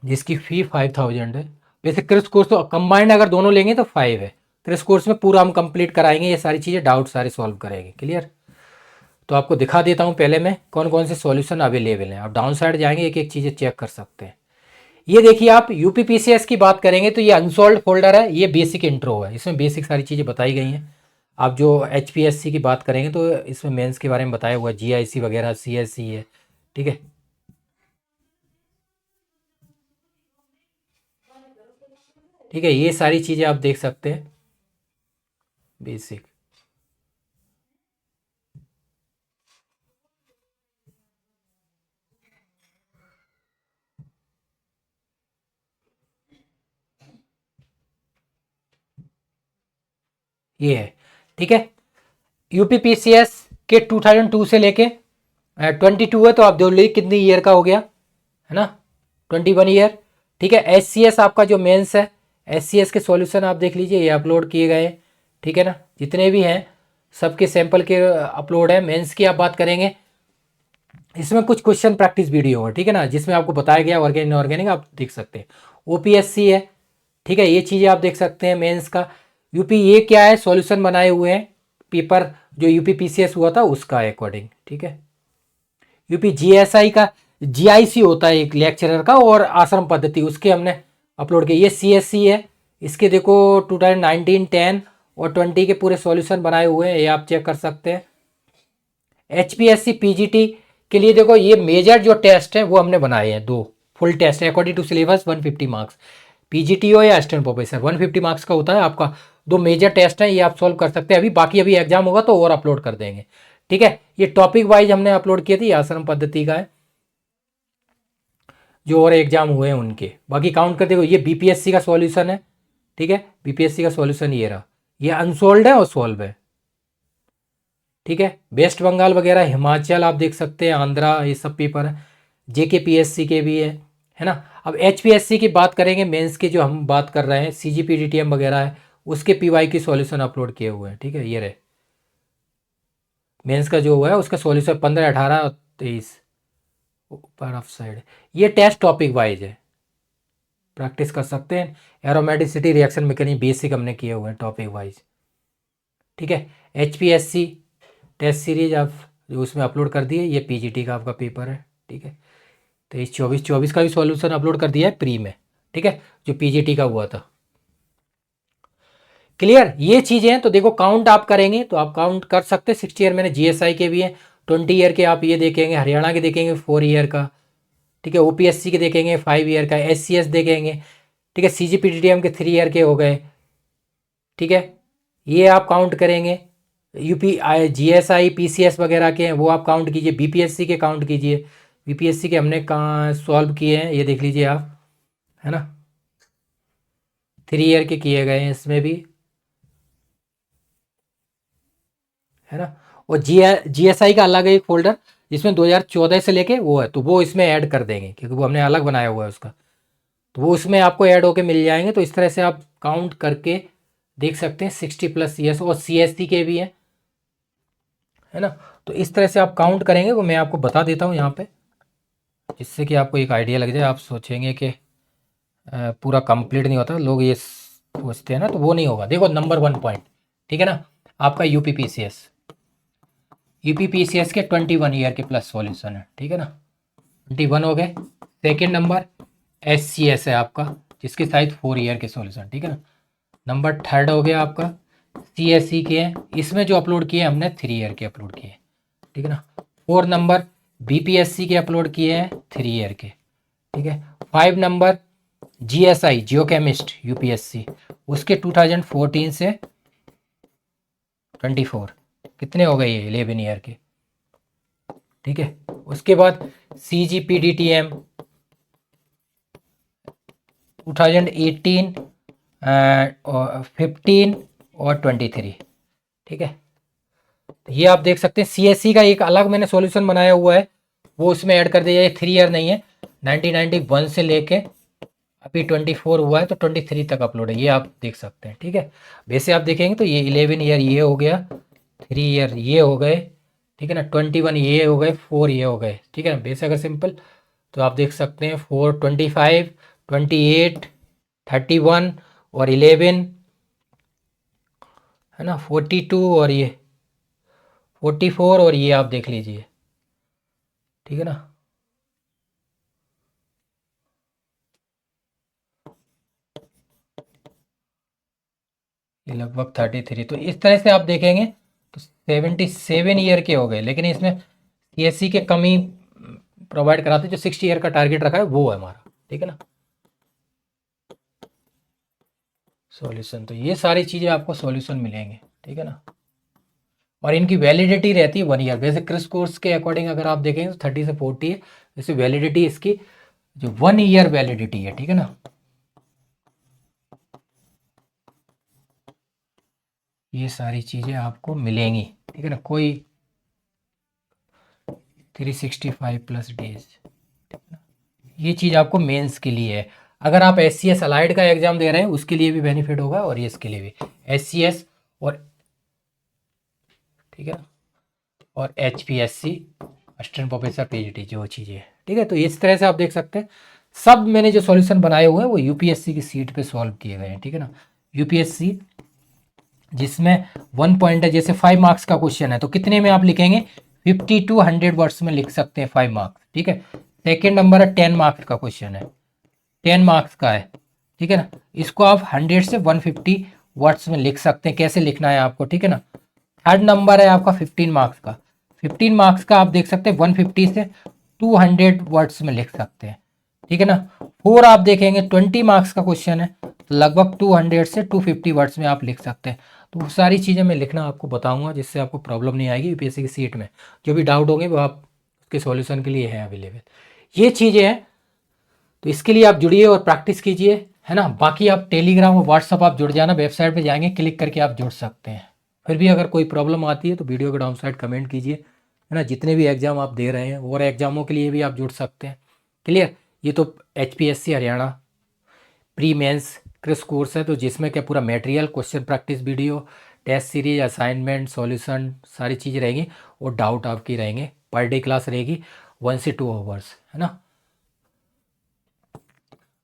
जिसकी फी 5000 है। वैसे क्रिस कोर्स तो कंबाइंड अगर दोनों लेंगे तो 5 है। क्रिस कोर्स में पूरा हम कंप्लीट कराएंगे, ये सारी चीज़ें डाउट सारे सॉल्व करेंगे। क्लियर, तो आपको दिखा देता हूँ पहले मैं कौन कौन से सॉल्यूशन अवेलेबल हैं। आप डाउन साइड जाएंगे, एक एक चीज़ें चेक कर सकते हैं। ये देखिए आप यूपीपीसीएस की बात करेंगे तो ये अनसॉल्व फोल्डर है, ये बेसिक इंट्रो है, इसमें बेसिक सारी चीज़ें बताई गई हैं। आप जो एचपीएससी की बात करेंगे तो इसमें मेंस के बारे में बताया हुआ है, जीआईसी वगैरह, सीएससी है, ठीक है। ठीक है, ये सारी चीज़ें आप देख सकते हैं बेसिक। ये है, ठीक है। यूपीपीसीएस के 2002 से लेके 22 है, तो आप देख लीजिए कितनी ईयर का हो गया, है ना, 21 ईयर। ठीक है, एचसीएस आपका जो मेंस है, एचसीएस के सॉल्यूशन आप देख लीजिए, ये अपलोड किए गए, ठीक है ना, जितने भी हैं सबके सैंपल के अपलोड है। मेंस की आप बात करेंगे, इसमें कुछ क्वेश्चन प्रैक्टिस वीडियो है, ठीक है ना, जिसमें आपको बताया गया ऑर्गेनिक इनऑर्गेनिक आप देख सकते हैं। ओपीएससी है, ठीक है, ये चीज़ें आप देख सकते हैं मेंस का। यूपी ये क्या है, सॉल्यूशन बनाए हुए हैं, पेपर जो यूपी पीसीएस हुआ था उसका अकॉर्डिंग, ठीक है। यूपी जीएसआई का जीआईसी होता है एक लेक्चरर का, और आश्रम पद्धति उसके हमने अपलोड किए। ये सीएससी है, इसके देखो 2019, 10 और 20 के पूरे सॉल्यूशन बनाए हुए हैं, ये आप चेक कर सकते हैं। एचपीएससी पीजीटी के लिए देखो ये मेजर जो टेस्ट है वो हमने बनाए हैं, दो फुल टेस्ट है according to syllabus, 150 marks. PGT हो या असिस्टेंट प्रोफेसर 150 मार्क्स का होता है आपका। दो मेजर टेस्ट हैं, ये आप सॉल्व कर सकते हैं अभी, बाकी अभी एग्जाम होगा तो और अपलोड कर देंगे, ठीक है। ये टॉपिक वाइज हमने अपलोड किए थे, ये आश्रम पद्धति का है, जो और एग्जाम हुए हैं उनके। बाकी काउंट कर देखो, ये बीपीएससी का सॉल्यूशन है, ठीक है, बीपीएससी का सॉल्यूशन ये रहा, ये अनसोल्ड है और सॉल्व है, ठीक है। वेस्ट बंगाल वगैरह, हिमाचल आप देख सकते हैं, आंध्रा, ये सब पेपर है। जेके पीएससी के भी है ना। अब एचपीएससी की बात करेंगे, मेंस की जो हम बात कर रहे हैं, सीजीपीडीटीएम वगैरह है, उसके पीवाई की सॉल्यूशन अपलोड किए हुए हैं, ठीक है। ये रहे मेंस का जो हुआ है उसका सॉल्यूशन 15, 18 और 23 ऊपर ऑफ साइड। ये टेस्ट टॉपिक वाइज है, प्रैक्टिस कर सकते हैं। एरोमेटिसिटी, रिएक्शन मैकेनिज्म बेसिक हमने किए हुए हैं टॉपिक वाइज, ठीक है। एचपीएससी टेस्ट सीरीज आप जो उसमें अपलोड कर दिए, ये पीजीटी का आपका पेपर है, ठीक है। 23, 24, 24 का भी सॉल्यूशन अपलोड कर दिया है प्री में, ठीक है, जो पीजीटी का हुआ था। क्लियर, ये चीज़ें हैं। तो देखो काउंट आप करेंगे तो आप काउंट कर सकते हैं, 60 ईयर मैंने जीएसआई के भी हैं, 20 ईयर के आप ये देखेंगे, हरियाणा के देखेंगे 4 ईयर का, ठीक है। ओपीएससी के देखेंगे 5 ईयर का, एससीएस देखेंगे, ठीक है। सीजीपीडीटीएम के 3 ईयर के हो गए, ठीक है। ये आप काउंट करेंगे। यूपी जीएसआई पीसीएस वगैरह के हैं वो आप काउंट कीजिए, बीपीएससी के काउंट कीजिए। बीपीएससी के हमने कहाँ सॉल्व किए हैं, ये देख लीजिए आप, है ना, 3 ईयर के किए गए हैं इसमें भी, है ना। और जीएसआई का अलग है एक फोल्डर, जिसमें 2014 से लेके वो है, तो वो इसमें ऐड कर देंगे क्योंकि वो हमने अलग बनाया हुआ है उसका, तो वो उसमें आपको ऐड होके मिल जाएंगे। तो इस तरह से आप काउंट करके देख सकते हैं, 60+ ईयर्स, और सीएससी के भी हैं, है ना। तो इस तरह से आप काउंट करेंगे, वो मैं आपको बता देता हूँ यहाँ पे, जिससे कि आपको एक आइडिया लग जाए। आप सोचेंगे कि पूरा कंप्लीट नहीं होता, लोग ये सोचते हैं ना, तो वो नहीं होगा। देखो नंबर 1 पॉइंट, ठीक है ना, आपका यूपीपीसीएस के 21 ईयर के प्लस सॉल्यूशन है, ठीक है ना, 21 हो गए। सेकेंड नंबर एससीएस है आपका, जिसके साइज 4 ईयर के सॉल्यूशन, ठीक है ना। नंबर थर्ड हो गया आपका सीएससी के हैं, इसमें जो अपलोड किए हमने 3 ईयर के अपलोड किए, ठीक है ना। 4 नंबर बीपीएससी के अपलोड किए हैं 3 ईयर के, ठीक है। 5 नंबर जीएसआई जियोकेमिस्ट यूपीएससी, उसके 2014 से 24, कितने हो गए ये 11 ईयर के, ठीक है। उसके बाद सीजीपीडीटीएम 2018, 15 और 23, ठीक है। तो ये आप देख सकते हैं, सीएससी का एक अलग मैंने सॉल्यूशन बनाया हुआ है, वो उसमें ऐड कर दिया है। 3 ईयर नहीं है, 1991 से लेके अभी 24 हुआ है, तो 23 तक अपलोड है, ये आप देख सकते हैं, ठीक है। वैसे आप देखेंगे तो ये 11 ईयर ये हो गया, 3 ईयर ये हो गए, ठीक है ना, 21 ये हो गए, 4 ये हो गए, ठीक है ना। वैसे अगर सिंपल तो आप देख सकते हैं 4, 25, 28, 31 और 11, है ना, 42 और ये 44 और ये आप देख लीजिए, ठीक है ना। ये लगभग 33, तो इस तरह से आप देखेंगे तो 77 ईयर के हो गए, लेकिन इसमें सीएससी के कमी प्रोवाइड कराते, जो 60 ईयर का टारगेट रखा है वो है हमारा, ठीक है ना। सॉल्यूशन, तो ये सारी चीज़ें आपको सॉल्यूशन मिलेंगे, ठीक है ना। और इनकी वैलिडिटी रहती है 1 ईयर। वैसे क्रिस कोर्स के अकॉर्डिंग अगर आप देखेंगे तो 30 से 40 है, जैसे वैलिडिटी इसकी जो 1 ईयर वैलिडिटी है, ठीक है ना। ये सारी चीज़ें आपको मिलेंगी, ठीक है ना। कोई 365 प्लस डेज, ये चीज़ आपको मेंस के लिए है। अगर आप SCS अलाइड का एग्जाम दे रहे हैं उसके लिए भी बेनिफिट होगा, और ये इसके लिए भी SCS और, ठीक है, और HPSC असिस्टेंट प्रोफेसर PhD जो चीज़ें, ठीक है। तो इस तरह से आप देख सकते हैं सब मैंने जो सॉल्यूशन बनाए हुए हैं वो UPSC की सीट पे सॉल्व किए गए हैं, ठीक है ना। UPSC जिसमें 1 पॉइंट है, जैसे 5 मार्क्स का क्वेश्चन है तो कितने में आप लिखेंगे, 50 to 100 वर्ड्स में लिख सकते हैं 5 मार्क्स, ठीक है। सेकेंड नंबर है 10 मार्क्स का क्वेश्चन है, 10 मार्क्स का है, ठीक है ना। इसको आप 100 से 150 वर्ड्स में लिख सकते हैं, कैसे लिखना है आपको, ठीक है ना। थर्ड नंबर है आपका 15 मार्क्स का, 15 मार्क्स का आप देख सकते हैं 150 से 200 वर्ड्स में लिख सकते हैं, ठीक है ना। 4 आप देखेंगे 20 मार्क्स का क्वेश्चन है, तो लगभग 200 से 250 वर्ड्स में आप लिख सकते हैं। तो वो सारी चीज़ें मैं लिखना आपको बताऊंगा, जिससे आपको प्रॉब्लम नहीं आएगी UPSC की सीट में। जो भी डाउट होंगे वो आप उसके सॉल्यूशन के लिए है अवेलेबल, ये चीज़ें हैं। तो इसके लिए आप जुड़िए और प्रैक्टिस कीजिए, है ना। बाकी आप टेलीग्राम और व्हाट्सअप आप जुड़ जाना, वेबसाइट पे जाएंगे क्लिक करके आप जुड़ सकते हैं। फिर भी अगर कोई प्रॉब्लम आती है तो वीडियो के डाउन साइड कमेंट कीजिए, है ना। जितने भी एग्ज़ाम आप दे रहे हैं और एग्ज़ामों के लिए भी आप जुड़ सकते हैं। क्लियर। ये तो HPSC Haryana pre mains crash course है, तो जिसमें क्या पूरा material, question practice video, test series, assignment, solution, सारी चीज़ें रहेंगी, और डाउट आपकी रहेंगे। पर डे क्लास रहेगी 1 से 2 आवर्स, है ना।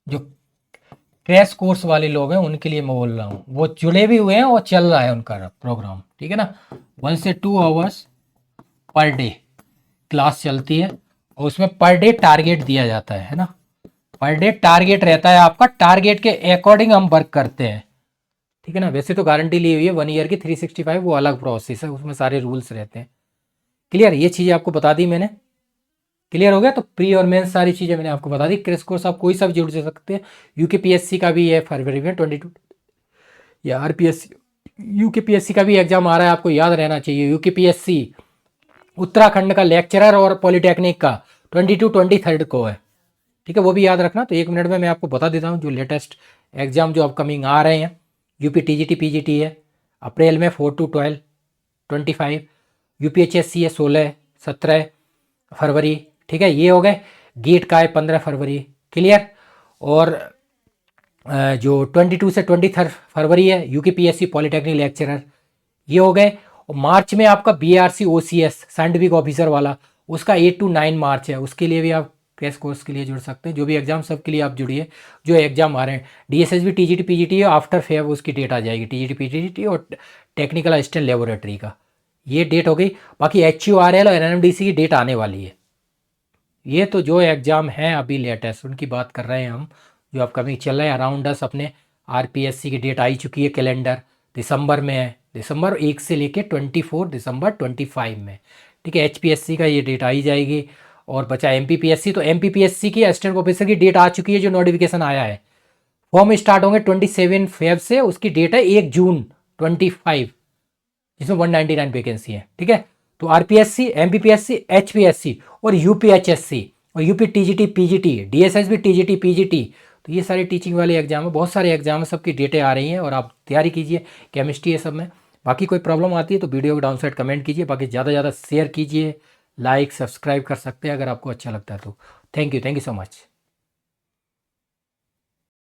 जो क्रैश कोर्स वाले लोग हैं उनके लिए मैं बोल रहा हूँ, वो जुड़े भी हुए हैं और चल रहा है उनका प्रोग्राम, ठीक है ना। 1 से 2 आवर्स पर डे क्लास चलती है, और उसमें पर डे टारगेट दिया जाता है ना। पर डे टारगेट रहता है आपका, टारगेट के अकॉर्डिंग हम वर्क करते हैं, ठीक है ना। वैसे तो गारंटी ली हुई है 1 ईयर की 365, वो अलग प्रोसेस है, उसमें सारे रूल्स रहते हैं। क्लियर। ये चीज़ें आपको बता दी मैंने, क्लियर हो गया। तो प्री और मेंस सारी चीज़ें मैंने आपको बता दी। क्रेश कोर्स आप कोई सा भी जुड़ सकते हैं। UKPSC का भी है फरवरी में 22, या RPSC UKPSC का भी एग्जाम आ रहा है, आपको याद रहना चाहिए। UKPSC उत्तराखंड का लेक्चरर और पॉलिटेक्निक का 22-23 को है, ठीक है, वो भी याद रखना। तो 1 मिनट में मैं आपको बता देता हूँ जो लेटेस्ट एग्जाम जो अपकमिंग आ रहे हैं। UP TGT PGT है अप्रैल में 4 to 12 25, UPHSC है 16-17 फरवरी, ठीक है, ये हो गए। गेट का है 15 फरवरी, क्लियर। और जो 22 से 23 फरवरी है UKPSC पॉलिटेक्निक लेक्चरर, ये हो गए। और मार्च में आपका BRC OCS साइंटिफिक ऑफिसर वाला, उसका 8 to 9 मार्च है, उसके लिए भी आप क्रैश कोर्स के लिए जुड़ सकते हैं। जो भी एग्जाम सब के लिए आप जुड़िए, जो एग्जाम आ रहे हैं। DSSB TGT PGT after Feb उसकी डेट आ जाएगी, TGT PGT और टेक्निकल असिस्टेंट लेबोरेटरी का, ये डेट हो गई। बाकी HURL और NMDC की डेट आने वाली है। ये तो जो एग्ज़ाम हैं अभी लेटेस्ट उनकी बात कर रहे हैं हम, जो अपकमिंग चल रहे हैं अराउंड अस। अपने RPSC की डेट आई चुकी है, कैलेंडर दिसंबर में है, दिसंबर 1 से लेके 24 दिसंबर 25 में, ठीक है। HPSC का ये डेट आई जाएगी। और बचा MPPSC, तो MPPSC की असिस्टेंट प्रोफेसर की डेट आ चुकी है, जो नोटिफिकेशन आया है। फॉर्म स्टार्ट होंगे 27 फेब से, उसकी डेट है 1 जून 25, जिसमें 199 वैकेंसी है, ठीक है। तो RPSC MPPSC HPSC और UPHSC और UP TGT PGT DSSB TGT PGT, तो ये सारे टीचिंग वाले एग्जाम है, बहुत सारे एग्जाम है, सबकी डेटें आ रही हैं और आप तैयारी कीजिए। केमिस्ट्री है सब में। बाकी कोई प्रॉब्लम आती है तो वीडियो को डाउन साइड कमेंट कीजिए। बाकी ज़्यादा से ज़्यादा शेयर कीजिए, लाइक सब्सक्राइब कर सकते हैं अगर आपको अच्छा लगता है तो। Thank you so much.